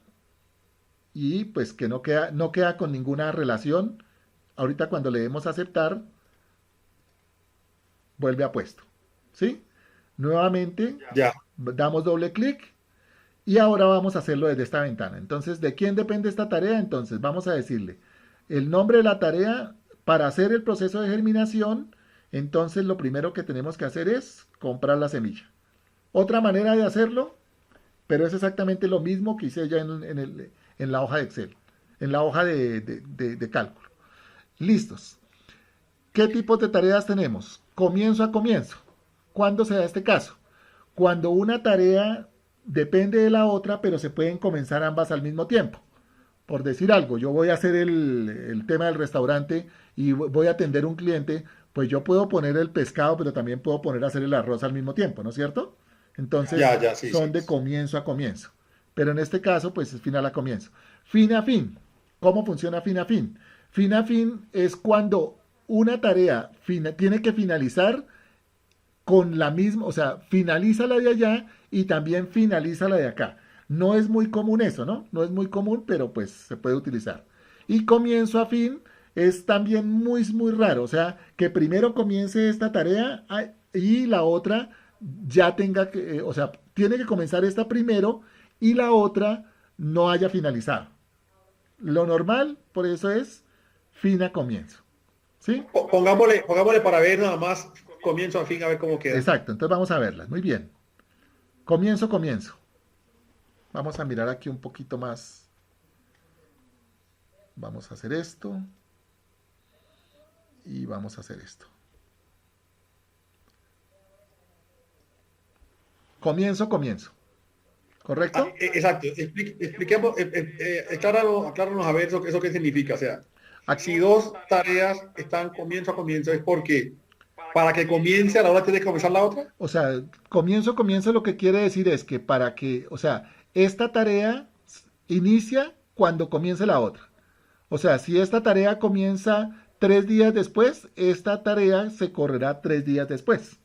y pues que no queda con ninguna relación. Ahorita cuando le demos a aceptar, vuelve a puesto. ¿Sí? Nuevamente Ya. damos doble clic y ahora vamos a hacerlo desde esta ventana. Entonces, ¿de quién depende esta tarea? Entonces, vamos a decirle el nombre de la tarea para hacer el proceso de germinación. Entonces, lo primero que tenemos que hacer es comprar la semilla. Otra manera de hacerlo, pero es exactamente lo mismo que hice ya en la hoja de Excel, en la hoja de cálculo. Listos. ¿Qué tipos de tareas tenemos? Comienzo a comienzo. ¿Cuándo se da este caso? Cuando una tarea depende de la otra, pero se pueden comenzar ambas al mismo tiempo. Por decir algo, yo voy a hacer el tema del restaurante y voy a atender un cliente, pues yo puedo poner el pescado, pero también puedo poner a hacer el arroz al mismo tiempo, ¿no es cierto? Entonces, Ya, ya, sí, son sí. de comienzo a comienzo. Pero en este caso, pues es final a comienzo. Fin a fin. ¿Cómo funciona fin a fin? Fin a fin es cuando una tarea tiene que finalizar con la misma, o sea, finaliza la de allá y también finaliza la de acá. No es muy común eso, ¿no? No es muy común, pero pues se puede utilizar. Y comienzo a fin es también muy, muy raro. O sea, que primero comience esta tarea y la otra ya tenga que, o sea, tiene que comenzar esta primero y la otra no haya finalizado. Lo normal, por eso es fin a comienzo. ¿Sí? Pongámosle para ver nada más comienzo a fin, a ver cómo queda. Exacto. Entonces vamos a verlas. Muy bien. Comienzo, comienzo. Vamos a mirar aquí un poquito más. Vamos a hacer esto. Y vamos a hacer esto. Comienzo, comienzo. ¿Correcto? Exacto. Expliquemos, acláranos a ver eso qué significa. O sea, si dos tareas están comienzo a comienzo, es porque para que comience a la hora tiene que comenzar la otra. O sea, comienzo, comienzo lo que quiere decir es que para que, o sea, esta tarea inicia cuando comience la otra. O sea, si esta tarea comienza 3 días después, esta tarea se correrá 3 días después.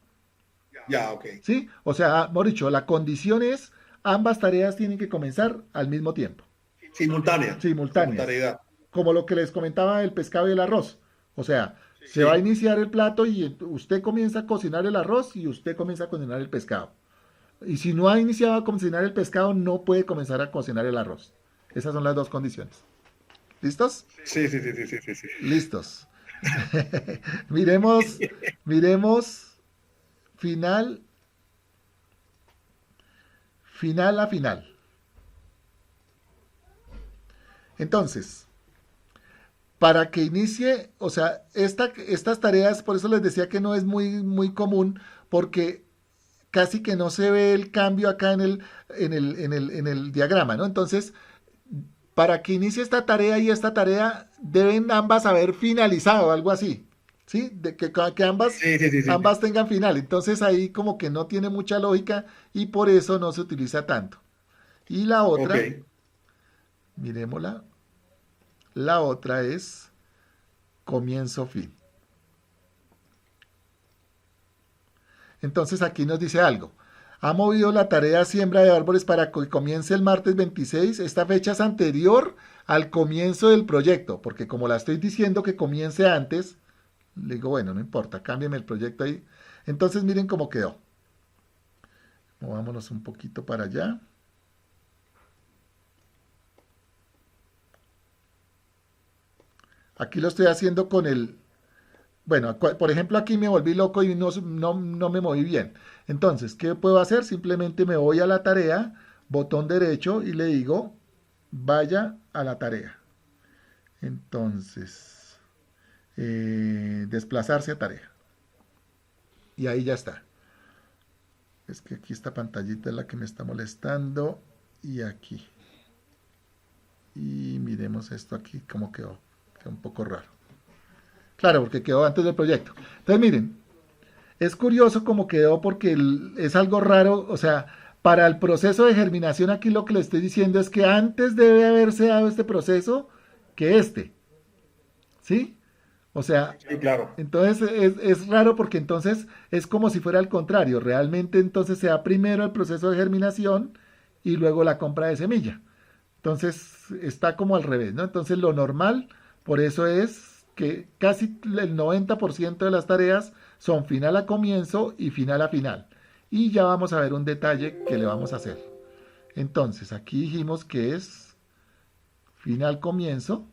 Ya, ok. ¿Sí? O sea, hemos dicho, la condición es ambas tareas tienen que comenzar al mismo tiempo, Simultánea. simultáneas, Simultaneidad. como lo que les comentaba del pescado y el arroz. O sea, se va a Sí. iniciar el plato y usted comienza a cocinar el arroz y usted comienza a cocinar el pescado. Y si no ha iniciado a cocinar el pescado, no puede comenzar a cocinar el arroz. Esas son las dos condiciones. ¿Listos? Sí, sí, sí, sí, sí, sí, sí. Listos. miremos, miremos final, final a final. Entonces, para que inicie, o sea, estas tareas, por eso les decía que no es muy común, porque casi que no se ve el cambio acá en el diagrama, ¿no? Entonces, para que inicie esta tarea y esta tarea, deben ambas haber finalizado, algo así, ¿sí? Que ambas, Sí, sí, sí, sí, sí. ambas tengan final. Entonces ahí como que no tiene mucha lógica y por eso no se utiliza tanto. Y la Ok. otra, miremosla, la otra es comienzo-fin. Entonces aquí nos dice algo. Ha movido la tarea siembra de árboles para que comience el martes 26. Esta fecha es anterior al comienzo del proyecto, porque como la estoy diciendo que comience antes, le digo, bueno, no importa, cámbiame el proyecto ahí. Entonces miren cómo quedó. Movámonos un poquito para allá. Aquí lo estoy haciendo con el... Bueno, por ejemplo, aquí me volví loco y no me moví bien. Entonces, ¿qué puedo hacer? Simplemente me voy a la tarea, botón derecho y le digo, vaya a la tarea. Entonces, desplazarse a tarea. Y ahí ya está. Es que aquí esta pantallita es la que me está molestando. Y aquí. Y miremos esto aquí, cómo quedó. Quedó un poco raro. Claro, porque quedó antes del proyecto. Entonces, miren, es curioso cómo quedó porque es algo raro. O sea, para el proceso de germinación aquí lo que le estoy diciendo es que antes debe haberse dado este proceso que este. ¿Sí? O sea, Sí, claro. entonces es raro porque entonces es como si fuera al contrario. Realmente entonces se da primero el proceso de germinación y luego la compra de semilla. Entonces está como al revés, ¿no? Entonces lo normal, por eso es que casi el 90% de las tareas son final a comienzo y final a final. Y ya vamos a ver un detalle que le vamos a hacer. Entonces aquí dijimos que es final comienzo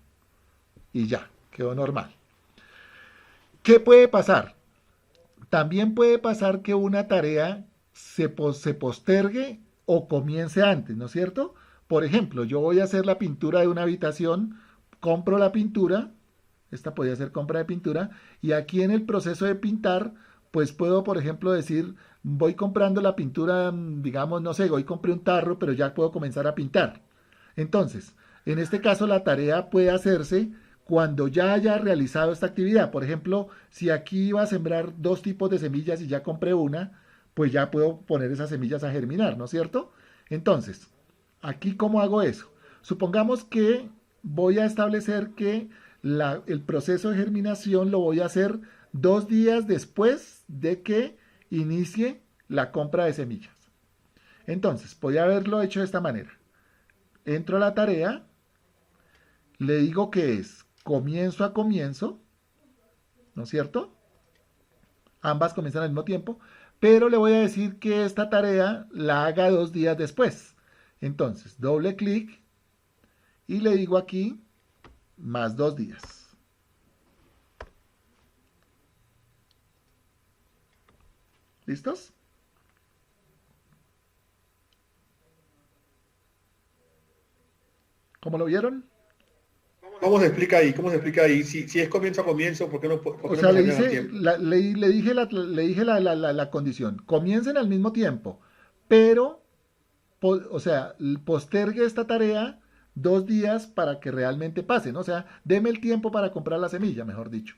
y ya, quedó normal. ¿Qué puede pasar? También puede pasar que una tarea se postergue o comience antes, ¿no es cierto? Por ejemplo, yo voy a hacer la pintura de una habitación, compro la pintura, esta podría ser compra de pintura, y aquí en el proceso de pintar, pues puedo, por ejemplo, decir, voy comprando la pintura, digamos, no sé, hoy compré un tarro, pero ya puedo comenzar a pintar. Entonces, en este caso la tarea puede hacerse cuando ya haya realizado esta actividad. Por ejemplo, si aquí iba a sembrar dos tipos de semillas y ya compré una, pues ya puedo poner esas semillas a germinar, ¿no es cierto? Entonces, aquí cómo hago eso. Supongamos que voy a establecer que el proceso de germinación lo voy a hacer 2 días después de que inicie la compra de semillas. Entonces, podría haberlo hecho de esta manera. Entro a la tarea, le digo que es comienzo a comienzo, ¿no es cierto? Ambas comienzan al mismo tiempo, pero le voy a decir que esta tarea la haga 2 días después. Entonces, doble clic y le digo aquí más 2 días. ¿Listos? ¿Cómo lo vieron? ¿Cómo se explica ahí? ¿Cómo se explica ahí? Si es comienzo a comienzo, por O qué no sea, me le salían al hice, tiempo? le dije, le dije la condición. Comiencen al mismo tiempo, pero, o sea, postergue esta tarea 2 días para que realmente pase, ¿no? O sea, deme el tiempo para comprar la semilla, mejor dicho.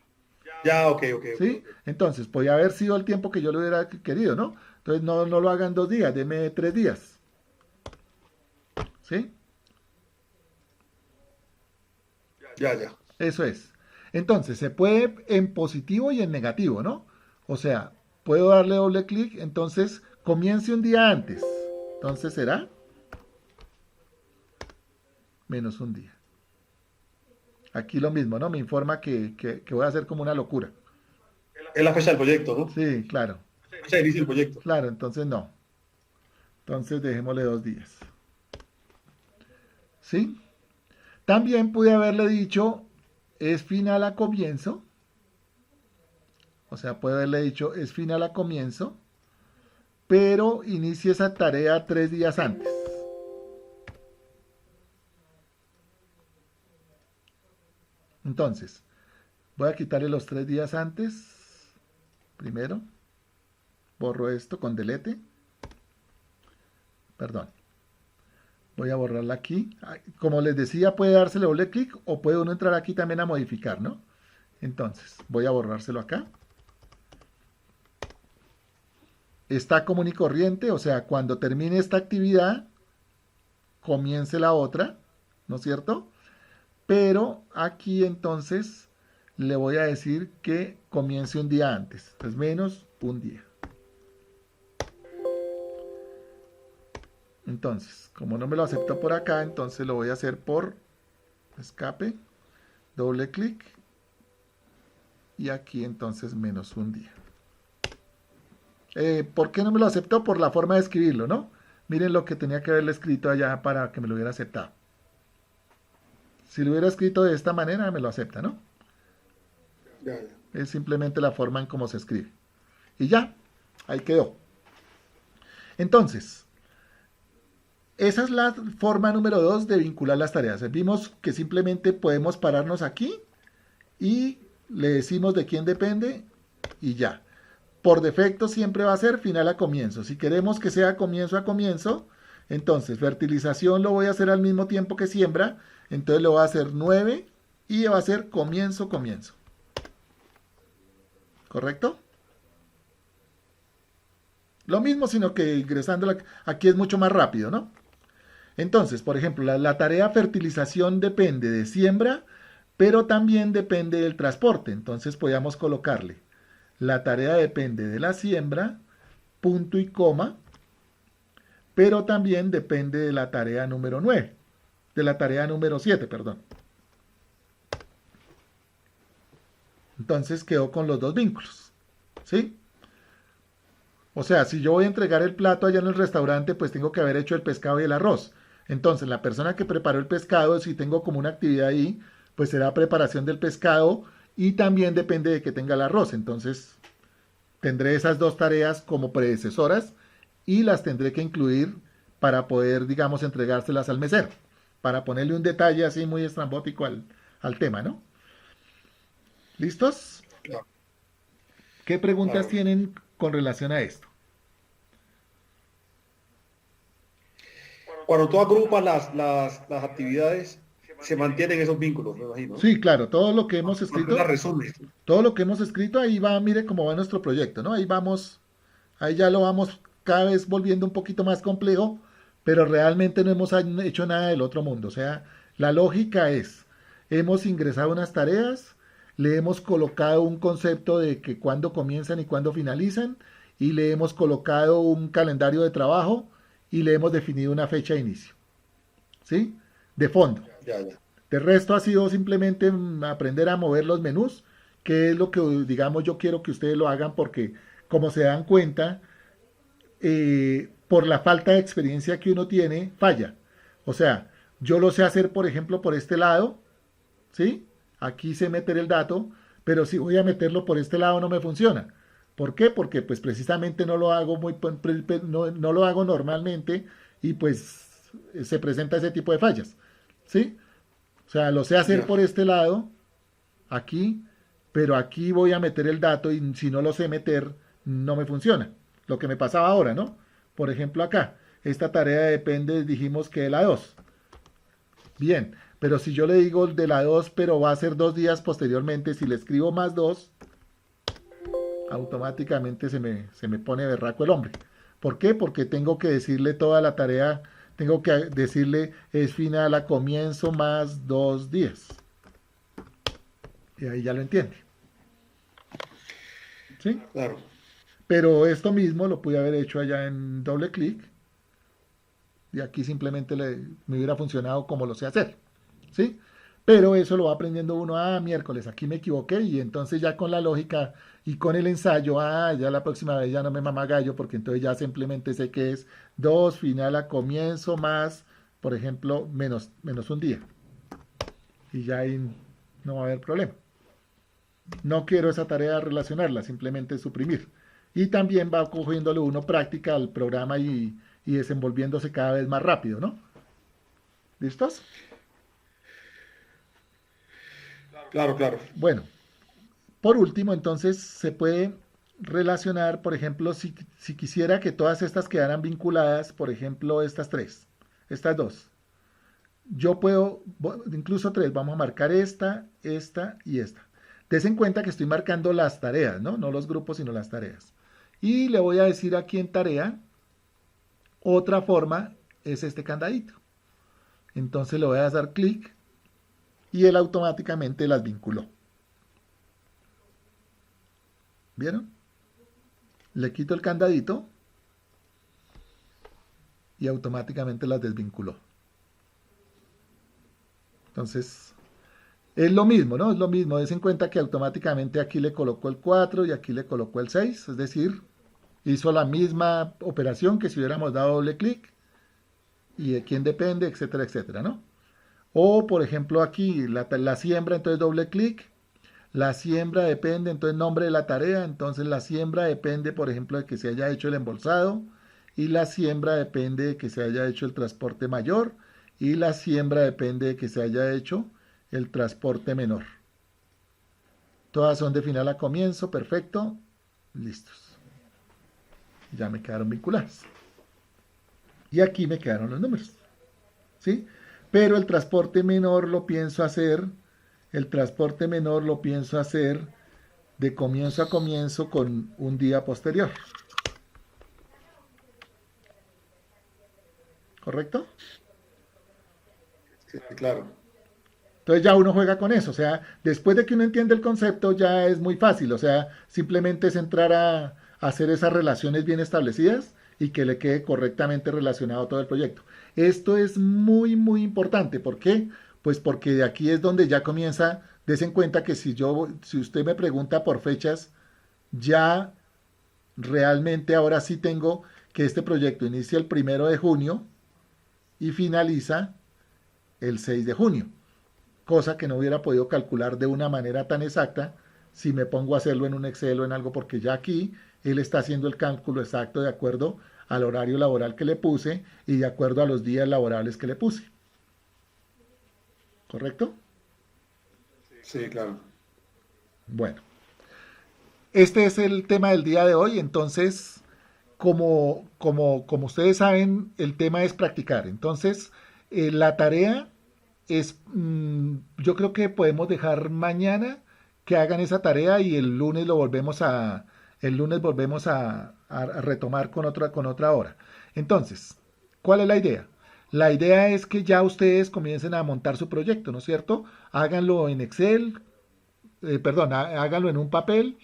Ya, ok, ok, ok, ¿Sí? ok. Entonces, podría haber sido el tiempo que yo le hubiera querido, ¿no? Entonces, no lo hagan 2 días, deme 3 días. ¿Sí? Ya, ya. Eso es. Entonces, se puede en positivo y en negativo, ¿no? O sea, puedo darle doble clic, entonces comience un día antes. Entonces será menos un día. Aquí lo mismo, ¿no? Me informa que voy a hacer como una locura. Es la fecha del proyecto, ¿no? Sí, claro. Fecha de inicio del proyecto. Claro, entonces no. Entonces dejémosle 2 días. ¿Sí? También pude haberle dicho es final a comienzo. O sea, puede haberle dicho es final a comienzo, pero inicie esa tarea 3 días antes. Entonces, voy a quitarle los 3 días antes. Primero, borro esto con delete. Perdón. Voy a borrarla aquí. Como les decía, puede dársele doble clic o puede uno entrar aquí también a modificar, ¿no? Entonces, voy a borrárselo acá. Está común y corriente, o sea, cuando termine esta actividad, comience la otra, ¿no es cierto? Pero aquí entonces le voy a decir que comience un día antes, es menos un día. Entonces, como no me lo aceptó por acá, entonces lo voy a hacer por escape, doble clic y aquí entonces menos un día. ¿Por qué no me lo aceptó? Por la forma de escribirlo, ¿no? Miren lo que tenía que haberle escrito allá para que me lo hubiera aceptado. Si lo hubiera escrito de esta manera, me lo acepta, ¿no? Ya, ya. Es simplemente la forma en cómo se escribe. Y ya, ahí quedó. Entonces, esa es la forma número 2 de vincular las tareas. Vimos que simplemente podemos pararnos aquí y le decimos de quién depende y ya. Por defecto siempre va a ser final a comienzo. Si queremos que sea comienzo a comienzo, entonces fertilización lo voy a hacer al mismo tiempo que siembra. Entonces lo voy a hacer 9 y va a ser comienzo, comienzo. ¿Correcto? Lo mismo, sino que ingresando aquí es mucho más rápido, ¿no? Entonces, por ejemplo, la tarea fertilización depende de siembra, pero también depende del transporte. Entonces podríamos colocarle, la tarea depende de la siembra, punto y coma, pero también depende de la tarea número 9, de la tarea número 7, perdón. Entonces quedó con los dos vínculos, ¿sí? O sea, si yo voy a entregar el plato allá en el restaurante, pues tengo que haber hecho el pescado y el arroz. Entonces, la persona que preparó el pescado, si tengo como una actividad ahí, pues será preparación del pescado y también depende de que tenga el arroz. Entonces, tendré esas dos tareas como predecesoras y las tendré que incluir para poder, digamos, entregárselas al mesero, para ponerle un detalle así muy estrambótico al tema, ¿no? ¿Listos? Claro, ¿Qué preguntas claro. tienen con relación a esto? Cuando tú agrupas las actividades, se mantienen esos vínculos, me imagino, ¿no? Sí, claro, todo lo que hemos Cuando tú las escrito, resumes. todo lo que hemos escrito, ahí va, mire cómo va nuestro proyecto, ¿no? Ahí vamos, ahí ya lo vamos cada vez volviendo un poquito más complejo, pero realmente no hemos hecho nada del otro mundo. O sea, la lógica es, hemos ingresado unas tareas, le hemos colocado un concepto de que cuándo comienzan y cuándo finalizan, y le hemos colocado un calendario de trabajo y le hemos definido una fecha de inicio, ¿sí? De fondo. Ya, ya. De resto ha sido simplemente aprender a mover los menús, que es lo que, digamos, yo quiero que ustedes lo hagan porque, como se dan cuenta, por la falta de experiencia que uno tiene, falla. O sea, yo lo sé hacer, por ejemplo, por este lado, ¿sí? Aquí sé meter el dato, pero si voy a meterlo por este lado no me funciona. ¿Por qué? Porque pues precisamente no lo hago no lo hago normalmente y pues se presenta ese tipo de fallas, ¿sí? O sea, lo sé hacer Ya. por este lado, aquí, pero aquí voy a meter el dato y si no lo sé meter, no me funciona. Lo que me pasaba ahora, ¿no? Por ejemplo, acá, esta tarea depende, dijimos que de la 2. Bien, pero si yo le digo de la 2, pero va a ser 2 días posteriormente, si le escribo más 2, automáticamente se me pone berraco el hombre. ¿Por qué? Porque tengo que decirle toda la tarea, tengo que decirle es final a comienzo más 2 días. Y ahí ya lo entiende. ¿Sí? Claro. Pero esto mismo lo pude haber hecho allá en doble clic y aquí simplemente me hubiera funcionado como lo sé hacer. ¿Sí? Pero eso lo va aprendiendo uno, miércoles, aquí me equivoqué y entonces ya con la lógica y con el ensayo, ya la próxima vez ya no me mama gallo porque entonces ya simplemente sé que es 2 final a comienzo más, por ejemplo, menos un día. Y ya ahí no va a haber problema. No quiero esa tarea relacionarla, simplemente suprimir. Y también va cogiéndole uno práctica al programa y desenvolviéndose cada vez más rápido, ¿no? ¿Listos? Claro, claro. Bueno, por último, entonces se puede relacionar, por ejemplo, si quisiera que todas estas quedaran vinculadas, por ejemplo, estas tres, estas dos. Yo puedo, incluso tres, vamos a marcar esta y esta. Des en cuenta que estoy marcando las tareas, ¿no? No los grupos, sino las tareas. Y le voy a decir aquí en tarea, otra forma es este candadito. Entonces le voy a dar clic y él automáticamente las vinculó. ¿Vieron? Le quito el candadito y automáticamente las desvinculó. Entonces, es lo mismo, ¿no? Es lo mismo. Des en cuenta que automáticamente aquí le colocó el 4 y aquí le colocó el 6. Es decir, hizo la misma operación que si hubiéramos dado doble clic y de quién depende, etcétera, etcétera, ¿no? O, por ejemplo, aquí la siembra, entonces doble clic. La siembra depende, entonces nombre de la tarea, entonces la siembra depende, por ejemplo, de que se haya hecho el embolsado y la siembra depende de que se haya hecho el transporte mayor y la siembra depende de que se haya hecho el transporte menor. Todas son de final a comienzo, perfecto, listos. Ya me quedaron vinculadas. Y aquí me quedaron los números, ¿sí? Pero el transporte menor lo pienso hacer de comienzo a comienzo con un día posterior. ¿Correcto? Sí, claro. Entonces ya uno juega con eso, o sea, después de que uno entiende el concepto ya es muy fácil, o sea, simplemente es entrar a hacer esas relaciones bien establecidas y que le quede correctamente relacionado todo el proyecto. Esto es muy, muy importante, ¿por qué? Pues porque de aquí es donde ya comienza, des en cuenta que si usted me pregunta por fechas, ya realmente ahora sí tengo que este proyecto inicia el 1 de junio y finaliza el 6 de junio, cosa que no hubiera podido calcular de una manera tan exacta si me pongo a hacerlo en un Excel o en algo, porque ya aquí él está haciendo el cálculo exacto de acuerdo al horario laboral que le puse y de acuerdo a los días laborales que le puse. ¿Correcto? Sí, claro. Bueno, este es el tema del día de hoy, entonces, como ustedes saben, el tema es practicar. Entonces, la tarea yo creo que podemos dejar mañana que hagan esa tarea y el lunes volvemos a retomar con otra hora. Entonces, ¿cuál es la idea? La idea es que ya ustedes comiencen a montar su proyecto, ¿no es cierto? Háganlo en Excel, perdón, háganlo en un papel,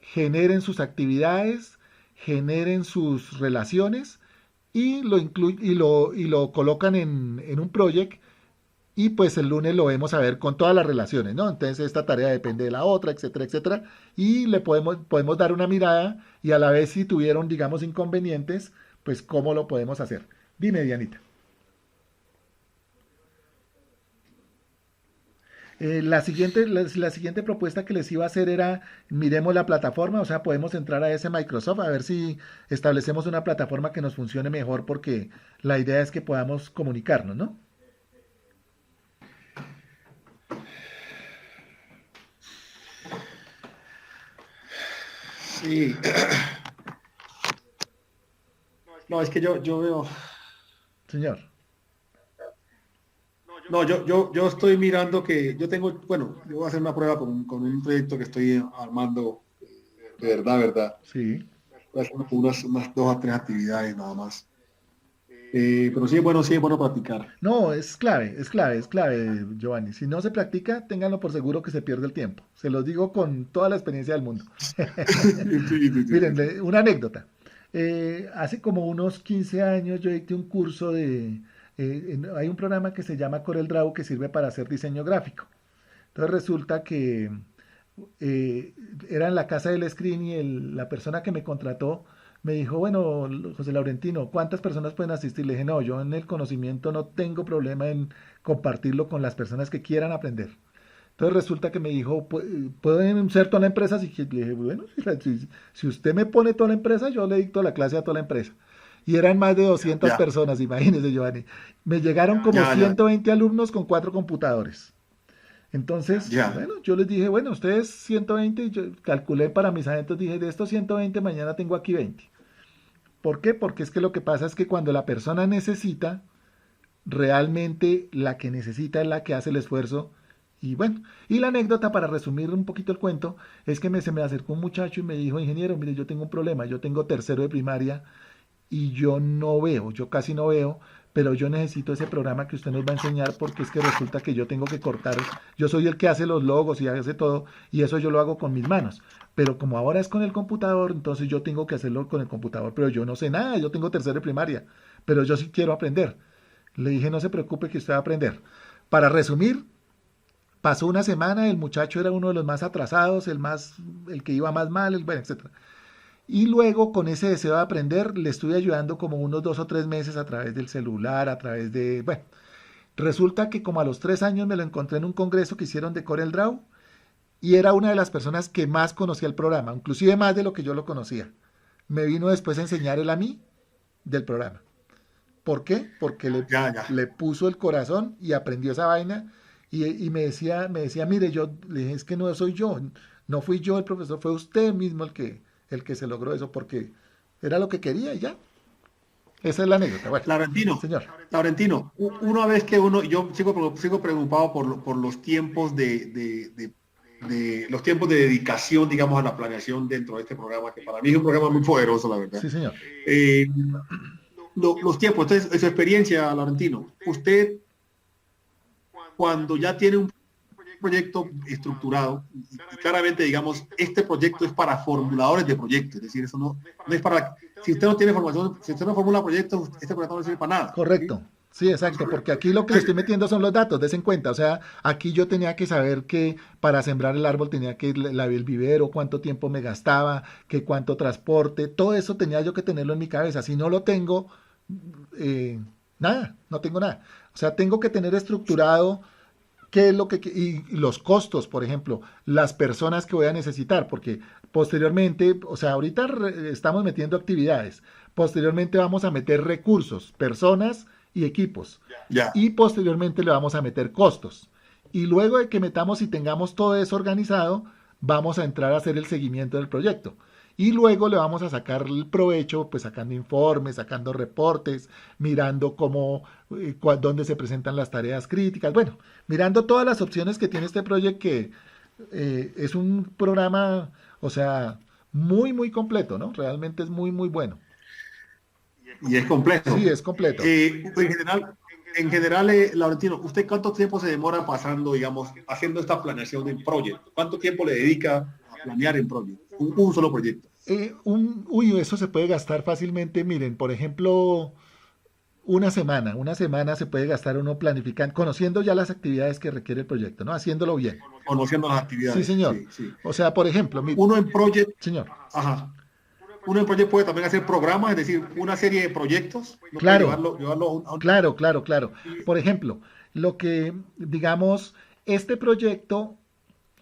generen sus actividades, generen sus relaciones y lo colocan en un project y pues el lunes lo vemos a ver con todas las relaciones, ¿no? Entonces esta tarea depende de la otra, etcétera, etcétera. Y le podemos dar una mirada y a la vez si tuvieron, digamos, inconvenientes, pues cómo lo podemos hacer. Dime, Dianita. La siguiente propuesta que les iba a hacer era, miremos la plataforma, o sea, podemos entrar a ese Microsoft a ver si establecemos una plataforma que nos funcione mejor porque la idea es que podamos comunicarnos, ¿no? Sí. No, es que yo veo. Señor. No, yo estoy mirando que yo tengo, bueno, yo voy a hacer una prueba con un proyecto que estoy armando, de verdad. Sí, Voy a hacer unas 2 a 3 actividades nada más. Pero sí es bueno practicar. No, es clave, Giovanni. Si no se practica, ténganlo por seguro que se pierde el tiempo. Se los digo con toda la experiencia del mundo. Sí, sí, sí, Miren, sí. una anécdota. Hace como unos 15 años yo dicté un curso hay un programa que se llama CorelDRAW que sirve para hacer diseño gráfico. Entonces resulta que eh, era en la casa del screen y la persona que me contrató me dijo, bueno, José Laurentino, ¿cuántas personas pueden asistir? Le dije, no, yo en el conocimiento no tengo problema en compartirlo con las personas que quieran aprender. Entonces resulta que me dijo, ¿pueden ser toda la empresa? Y le dije, bueno, si usted me pone toda la empresa, yo le dicto la clase a toda la empresa. Y eran más de 200 Ya, personas, imagínese, Giovanni. Me llegaron como ya, ya, 120 alumnos con 4 computadores. Entonces, ya. bueno, yo les dije, bueno, ustedes 120, y yo calculé para mis agentes, dije, de estos 120 mañana tengo aquí 20. ¿Por qué? Porque es que lo que pasa es que cuando la persona necesita, realmente la que necesita es la que hace el esfuerzo. Y bueno, y la anécdota para resumir un poquito el cuento es que se me acercó un muchacho y me dijo, ingeniero, mire, yo tengo un problema, yo tengo tercero de primaria y yo no veo, yo casi no veo, pero yo necesito ese programa que usted nos va a enseñar porque es que resulta que yo tengo que cortar, yo soy el que hace los logos y hace todo y eso yo lo hago con mis manos, pero como ahora es con el computador, entonces yo tengo que hacerlo con el computador, pero yo no sé nada, yo tengo tercero de primaria, pero yo sí quiero aprender. Le dije, no se preocupe que usted va a aprender. Para resumir, pasó una semana, el muchacho era uno de los más atrasados, el que iba más mal, bueno, etcétera. Y luego, con ese deseo de aprender, le estuve ayudando como unos 2 o 3 meses a través del celular, a través de... Bueno, resulta que como a los 3 años me lo encontré en un congreso que hicieron de CorelDRAW y era una de las personas que más conocía el programa, inclusive más de lo que yo lo conocía. Me vino después a enseñar él a mí del programa. ¿Por qué? Porque Ya, ya. le puso el corazón y aprendió esa vaina y me decía, mire, yo le dije, es que no soy yo, no fui yo el profesor, fue usted mismo el que se logró eso, porque era lo que quería y ya. Esa es la anécdota. Bueno, Laurentino, señor. Laurentino, una vez que yo sigo preocupado por los tiempos de los tiempos de dedicación, digamos, a la planeación dentro de este programa, que para mí es un programa muy poderoso, la verdad. Sí, señor. Eh, los tiempos, entonces, en su experiencia, Laurentino, usted cuando ya tiene un proyecto estructurado y claramente, digamos, este proyecto es para formuladores de proyectos, es decir, eso no es para, si usted no tiene formación, si usted no formula proyectos, este proyecto no sirve para nada. ¿Sí? Correcto. Sí, exacto, porque aquí lo que le estoy metiendo son los datos, des en cuenta. O sea, aquí yo tenía que saber que para sembrar el árbol tenía que ir el vivero, cuánto tiempo me gastaba, que cuánto transporte, todo eso tenía yo que tenerlo en mi cabeza. Si no lo tengo, eh, nada, no tengo nada. O sea, tengo que tener estructurado qué es lo que y los costos, por ejemplo, las personas que voy a necesitar, porque posteriormente, o sea, ahorita estamos metiendo actividades, posteriormente vamos a meter recursos, personas y equipos, Ya. y posteriormente le vamos a meter costos. Y luego de que metamos y tengamos todo eso organizado, vamos a entrar a hacer el seguimiento del proyecto. Y luego le vamos a sacar el provecho, pues sacando informes, sacando reportes, mirando dónde se presentan las tareas críticas. Bueno, mirando todas las opciones que tiene este proyecto, que es un programa, o sea, muy, muy completo, ¿no? Realmente es muy, muy bueno. Y es complejo. Sí, es completo. Laurentino, ¿usted cuánto tiempo se demora pasando, digamos, haciendo esta planeación del proyecto? ¿Cuánto tiempo le dedica a planear en proyecto? Un solo proyecto. Eso se puede gastar fácilmente. Miren, por ejemplo, una semana se puede gastar uno planificando, conociendo ya las actividades que requiere el proyecto, ¿no? Haciéndolo bien. Conociendo las Sí, actividades. señor. Sí, sí. O sea, por ejemplo, Uno en proyecto, señor. ajá. Uno en proyecto puede también hacer programas, es decir, una serie de proyectos. No puede Claro, llevarlo a un... claro. Por ejemplo, digamos, este proyecto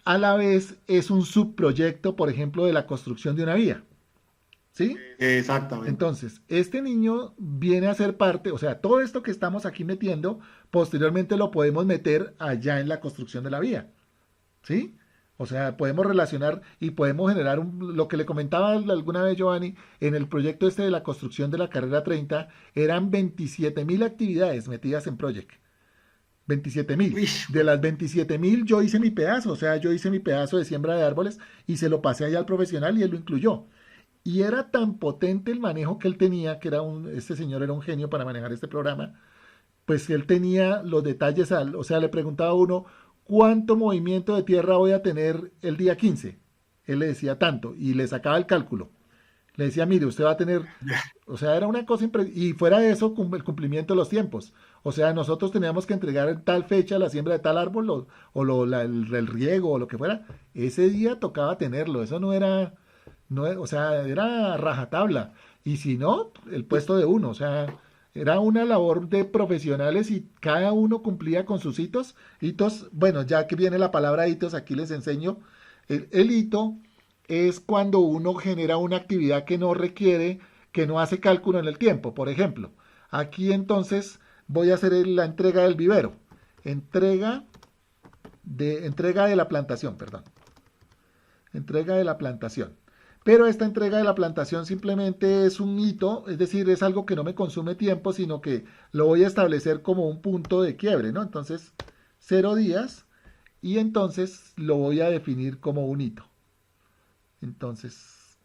a la vez es un subproyecto, por ejemplo, de la construcción de una vía. ¿Sí? Exactamente. Entonces, este niño viene a ser parte, o sea, todo esto que estamos aquí metiendo, posteriormente lo podemos meter allá en la construcción de la vía. ¿Sí? O sea, podemos relacionar y podemos generar lo que le comentaba alguna vez Giovanni, en el proyecto este de la construcción de la carrera 30, eran 27.000 actividades metidas en Project. 27.000. Uy, De las 27.000 yo hice mi pedazo, o sea, yo hice mi pedazo de siembra de árboles y se lo pasé allá al profesional y él lo incluyó. Y era tan potente el manejo que él tenía, que este señor era un genio para manejar este programa, pues él tenía los detalles, o sea, le preguntaba a uno, ¿cuánto movimiento de tierra voy a tener el día 15? Él le decía tanto y le sacaba el cálculo. Le decía, mire, usted va a tener, o sea, era una cosa y fuera de eso, el cumplimiento de los tiempos. O sea, nosotros teníamos que entregar en tal fecha la siembra de tal árbol el riego o lo que fuera. Ese día tocaba tenerlo, eso no era, no, o sea, era rajatabla. Y si no, el puesto de uno, o sea, era una labor de profesionales y cada uno cumplía con sus hitos. Hitos, bueno, ya que viene la palabra hitos, aquí les enseño. El hito es cuando uno genera una actividad que no requiere, que no hace cálculo en el tiempo. Por ejemplo, aquí entonces voy a hacer la entrega del vivero. Entrega de la plantación, perdón. Entrega de la plantación. Pero esta entrega de la plantación simplemente es un hito, es decir, es algo que no me consume tiempo, sino que lo voy a establecer como un punto de quiebre, ¿no? Entonces, 0 días y entonces lo voy a definir como un hito. Entonces,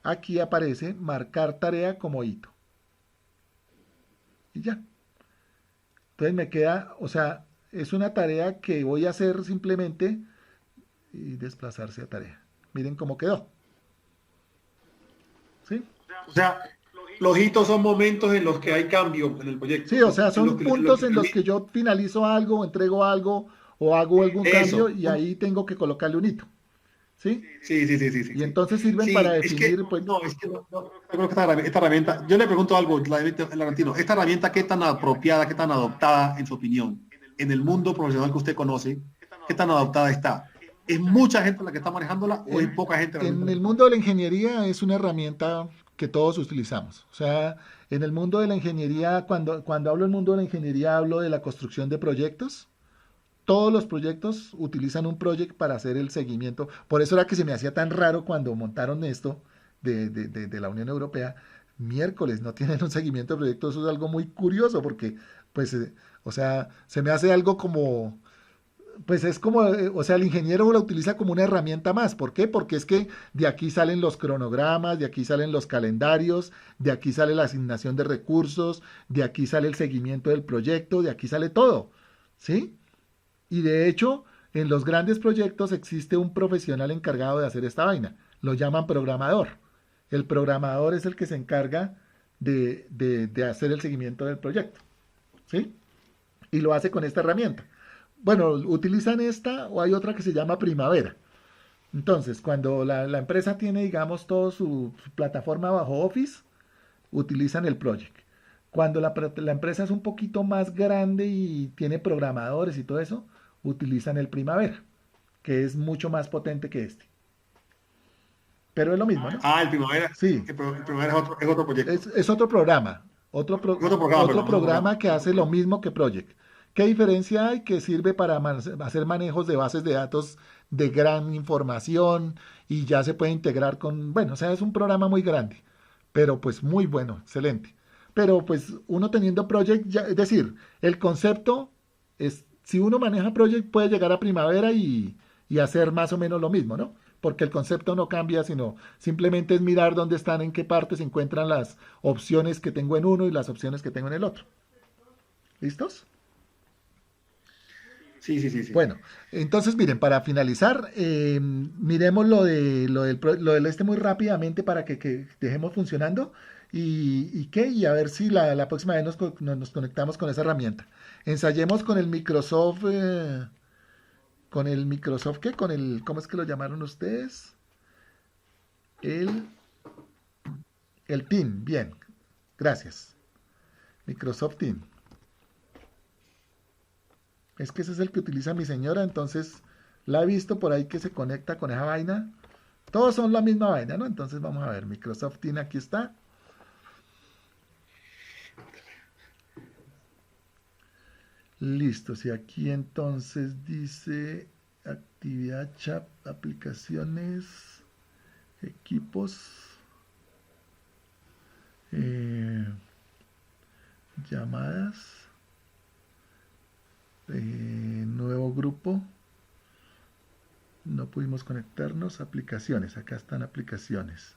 aquí aparece marcar tarea como hito. Y ya. Entonces me queda, o sea, es una tarea que voy a hacer simplemente y desplazarse a tarea. Miren cómo quedó. ¿Sí? O sea, los hitos son momentos en los que hay cambio en el Sí, proyecto, o sea, en son lo puntos que en los que permite yo finalizo algo, entrego algo o hago algún cambio eso. y ahí tengo que colocarle un hito. ¿Sí? Sí, sí, sí, sí, sí, Y sí. entonces sirven para Sí, es que, definir, pues, no, es que yo creo que esta herramienta, yo le pregunto algo, el Argentino, esta herramienta, ¿qué tan apropiada, qué tan adoptada, en su opinión, en el mundo profesional que usted conoce, qué tan adoptada está? ¿Es mucha gente la que está manejándola o es en, poca gente realmente en la que el está mundo de la manejándola? ingeniería es una herramienta que todos utilizamos. O sea, en el mundo de la ingeniería, cuando hablo del mundo de la ingeniería, hablo de la construcción de proyectos. Todos los proyectos utilizan un project para hacer el seguimiento. Por eso era que se me hacía tan raro cuando montaron esto de la Unión Europea. Miércoles, no tienen un seguimiento de proyectos. Eso es algo muy curioso porque, pues, o sea, se me hace algo como, pues es como, o sea, el ingeniero lo utiliza como una herramienta más. ¿Por qué? Porque es que de aquí salen los cronogramas, de aquí salen los calendarios, de aquí sale la asignación de recursos, de aquí sale el seguimiento del proyecto, de aquí sale todo. ¿Sí? Y de hecho, en los grandes proyectos existe un profesional encargado de hacer esta vaina. Lo llaman programador. El programador es el que se encarga de hacer el seguimiento del proyecto. ¿Sí? Y lo hace con esta herramienta. Bueno, utilizan esta o hay otra que se llama Primavera. Entonces, cuando la empresa tiene, digamos, toda su plataforma bajo Office, utilizan el Project. Cuando la empresa es un poquito más grande y tiene programadores y todo eso, utilizan el Primavera, que es mucho más potente que este. Pero es lo mismo, ¿no? Ah, el Primavera, Sí, el Primavera es otro proyecto. es otro programa, Es otro programa, otro perdón, es otro programa. programa que hace lo mismo que Project. ¿Qué diferencia hay? Que sirve para hacer manejos de bases de datos de gran información y ya se puede integrar con, bueno, o sea, es un programa muy grande, pero pues muy bueno, excelente. Pero pues uno teniendo Project, es decir, el concepto es, si uno maneja Project puede llegar a Primavera y hacer más o menos lo mismo, ¿no? Porque el concepto no cambia, sino simplemente es mirar dónde están, en qué parte se encuentran las opciones que tengo en uno y las opciones que tengo en el otro. ¿Listos? Sí, sí, sí, sí. Bueno, entonces miren, para finalizar, miremos lo del este muy rápidamente para que dejemos funcionando y a ver si la próxima vez nos conectamos con esa herramienta. Ensayemos con el Microsoft, ¿qué? Con el, ¿cómo es que lo llamaron ustedes? El, el Team, bien, gracias. Microsoft Team. Es que ese es el que utiliza mi señora, entonces la he visto por ahí que se conecta con esa vaina. Todos son la misma vaina, ¿no? Entonces vamos a ver, Microsoft Team aquí está. Listo, si aquí entonces dice actividad chat, aplicaciones, equipos, eh, llamadas, nuevo grupo, No pudimos conectarnos. Aplicaciones. Acá están aplicaciones.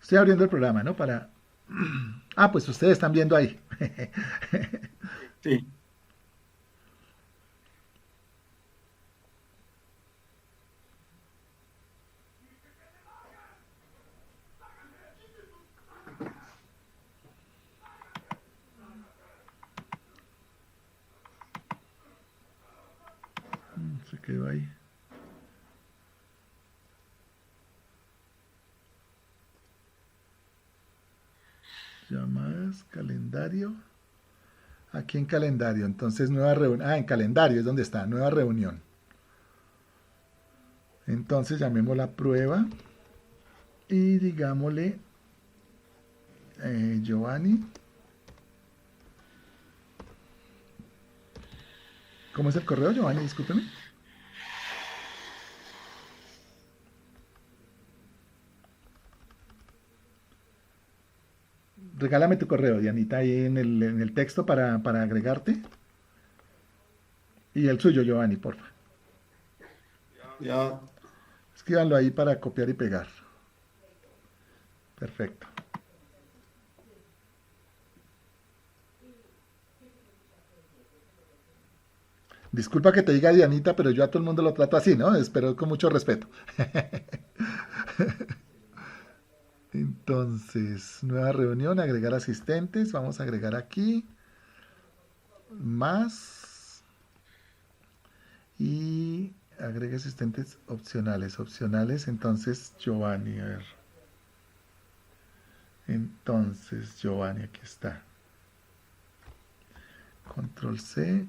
Estoy abriendo el programa, ¿no? Para... Ah, pues ustedes están viendo ahí. Sí. Se quedó ahí. Llamadas, calendario. Aquí en calendario, entonces nueva reunión. Ah, en calendario es donde está, nueva reunión. Entonces llamemos la prueba y digámosle Giovanni. ¿Cómo es el correo, Giovanni? Discúlpeme. Regálame tu correo, Dianita, ahí en el texto para agregarte. Y el suyo, Giovanni, porfa. Ya. Escríbanlo ahí para copiar y pegar. Perfecto. Disculpa que te diga Dianita, pero yo a todo el mundo lo trato así, ¿no? Espero con mucho respeto. Entonces, nueva reunión, agregar asistentes. Vamos a agregar aquí. Más. Y agrega asistentes opcionales. Opcionales, entonces Giovanni, a ver. Entonces, Giovanni, aquí está. Control C.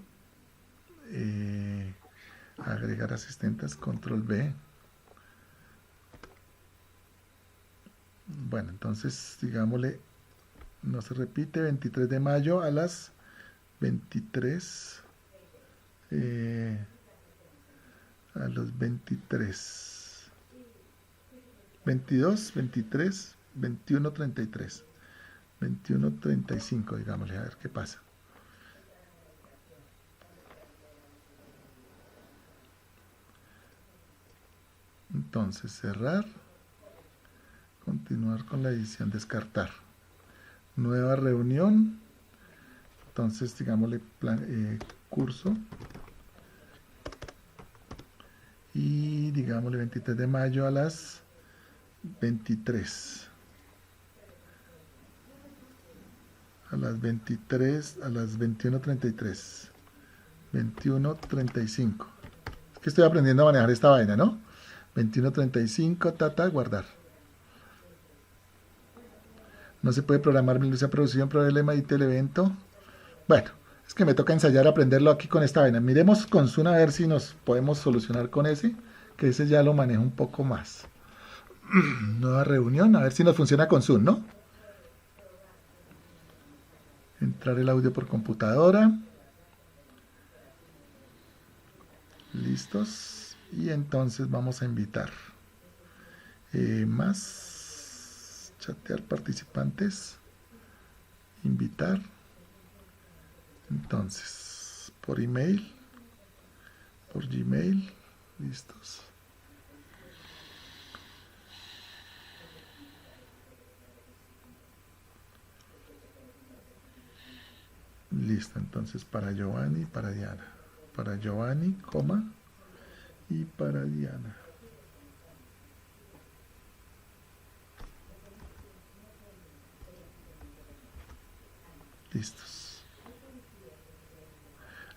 Agregar asistentes, control B. Bueno, entonces, digámosle, no se repite, 23 de mayo a las 23. A los 23. 22, 23, 21, 33. 21, 35, digámosle, a ver qué pasa. Entonces, cerrar. Continuar con la edición, descartar. Nueva reunión. Entonces, digámosle curso. Y digámosle 23 de mayo a las 23. A las 23, a las 21:33. 21:35. Es que estoy aprendiendo a manejar esta vaina, ¿no? 21:35, guardar. No se puede programar esa producción, problema, edita el evento. Bueno, es que me toca ensayar aprenderlo aquí con esta vaina. Miremos con Zoom a ver si nos podemos solucionar con ese, que ese ya lo manejo un poco más. Nueva reunión, a ver si nos funciona con Zoom, ¿no? Entrar el audio por computadora. Listos. Y entonces vamos a invitar. Más. Chatear participantes. Invitar. Entonces, por email. Por Gmail. Listos. Listo, entonces para Giovanni y para Diana. Para Giovanni, coma, y para Diana. Listos.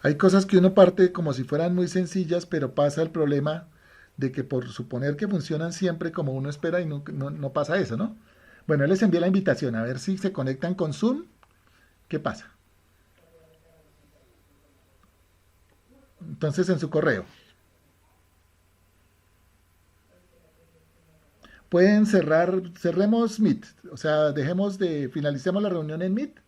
Hay cosas que uno parte como si fueran muy sencillas, pero pasa el problema de que por suponer que funcionan siempre como uno espera y no pasa eso, ¿no? Bueno, les envié la invitación, a ver si se conectan con Zoom. ¿Qué pasa? Entonces en su correo. Pueden cerrar, cerremos Meet, o sea, finalicemos la reunión en Meet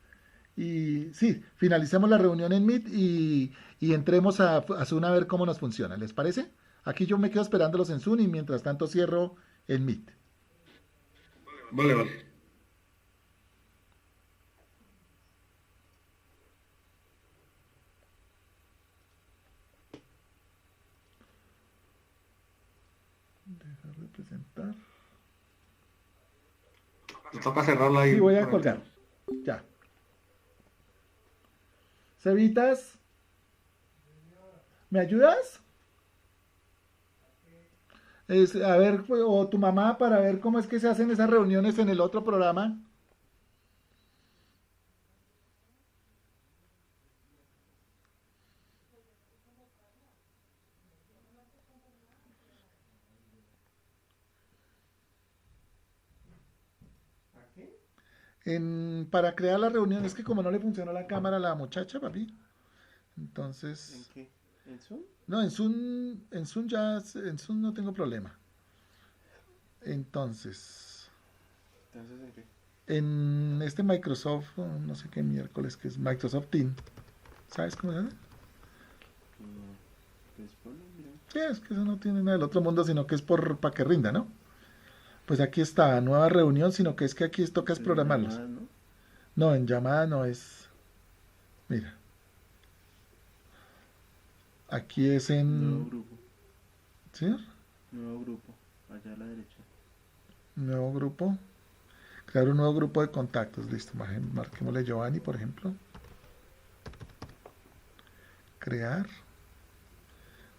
y sí, finalicemos la reunión en Meet y entremos a Zoom a ver cómo nos funciona, ¿les parece? Aquí yo me quedo esperándolos en Zoom y mientras tanto cierro el Meet. Vale, vale. Dejar de presentar. Me toca cerrarla ahí. Sí, voy a colgar. Ya. Cevitas, ¿me ayudas? A ver, o tu mamá para ver cómo es que se hacen esas reuniones en el otro programa. Para crear la reunión, es que como no le funcionó la cámara a la muchacha, papi, ¿En entonces... qué? ¿En Zoom? No, en Zoom no tengo problema. Entonces, Entonces, ¿en qué? en este Microsoft, no sé qué miércoles, que es Microsoft Team, ¿sabes cómo se hace? No. Pues ponlo, mira. Sí, es que eso no tiene nada del otro mundo, sino que es para que rinda, ¿no? Pues aquí está, nueva reunión, sino que es que aquí toca es Pero en programarlos. llamada, ¿no? No, en llamada no es. Mira, aquí es Nuevo en. grupo. ¿Sí? Nuevo grupo. Allá a la derecha. Nuevo grupo. Crear un nuevo grupo de contactos. Listo, marquémosle Giovanni, por ejemplo. Crear.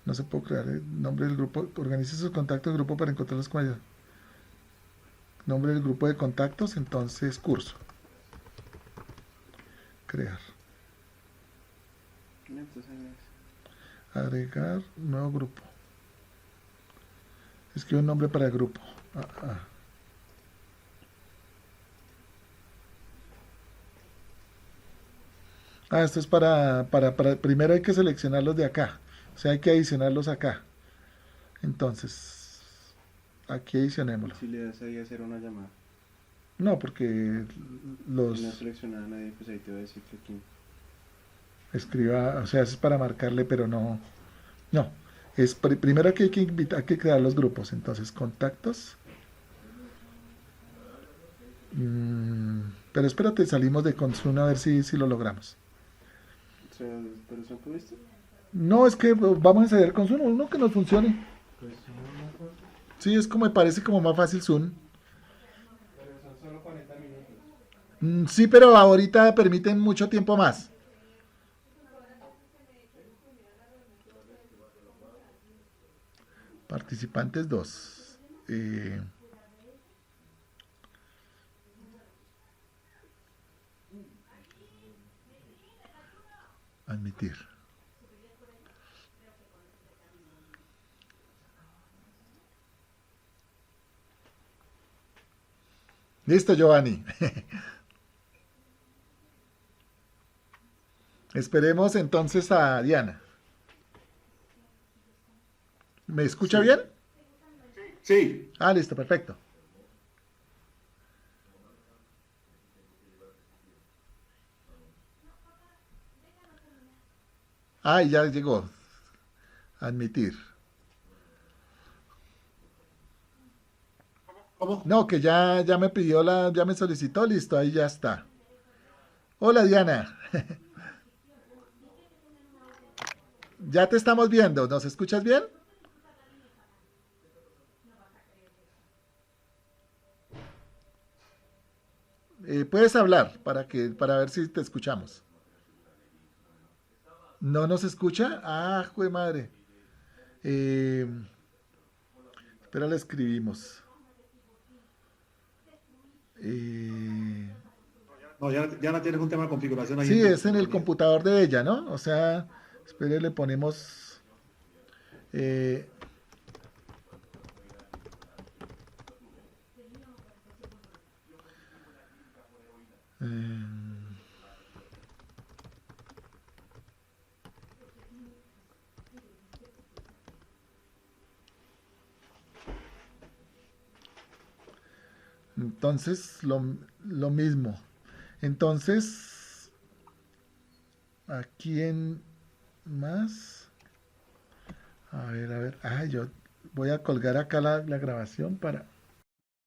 No se puede crear el nombre del grupo. Organice sus contactos de grupo para encontrarlos con ellos. Nombre del grupo de contactos, entonces curso. Crear. Entonces, Agregar nuevo grupo. Escribe un nombre para el grupo. Esto es primero hay que seleccionarlos de acá. O sea, hay que adicionarlos acá. Entonces, aquí adicionémoslo. si le das ahí a hacer una llamada. No, porque Si no los selecciona a nadie, pues ahí te va a decir que aquí. escriba, o sea, es para marcarle, pero no. No. Primero aquí hay que invitar, hay que crear los grupos. Entonces, contactos. Pero espérate, salimos de Consun a ver si lo logramos. O sea, ¿pero son pudiste? No, es que vamos a ensayar con Zoom, uno que nos funcione. Pues son una cosa. Sí, es como me parece como más fácil Zoom. Pero son solo 40 minutos. Sí, pero ahorita permiten mucho tiempo más. Participantes 2. Admitir. Listo, Giovanni. Esperemos entonces a Diana. ¿Me escucha Sí. bien? Sí. Listo, perfecto. Ya llegó. Admitir. ¿Cómo? No, que ya me pidió ya me solicitó, listo, ahí ya está. Hola, Diana. Ya te estamos viendo, ¿nos escuchas bien? Puedes hablar para ver si te escuchamos. ¿No nos escucha? Jue madre. Eh, Espera, le escribimos. Eh, No, ya no tienes un tema de configuración ahí sí, en tu es en el compañía. computador de ella, ¿no? O sea, espere, le ponemos... eh, eh, entonces, lo mismo. Entonces, aquí en más... A ver. Yo voy a colgar acá la grabación para...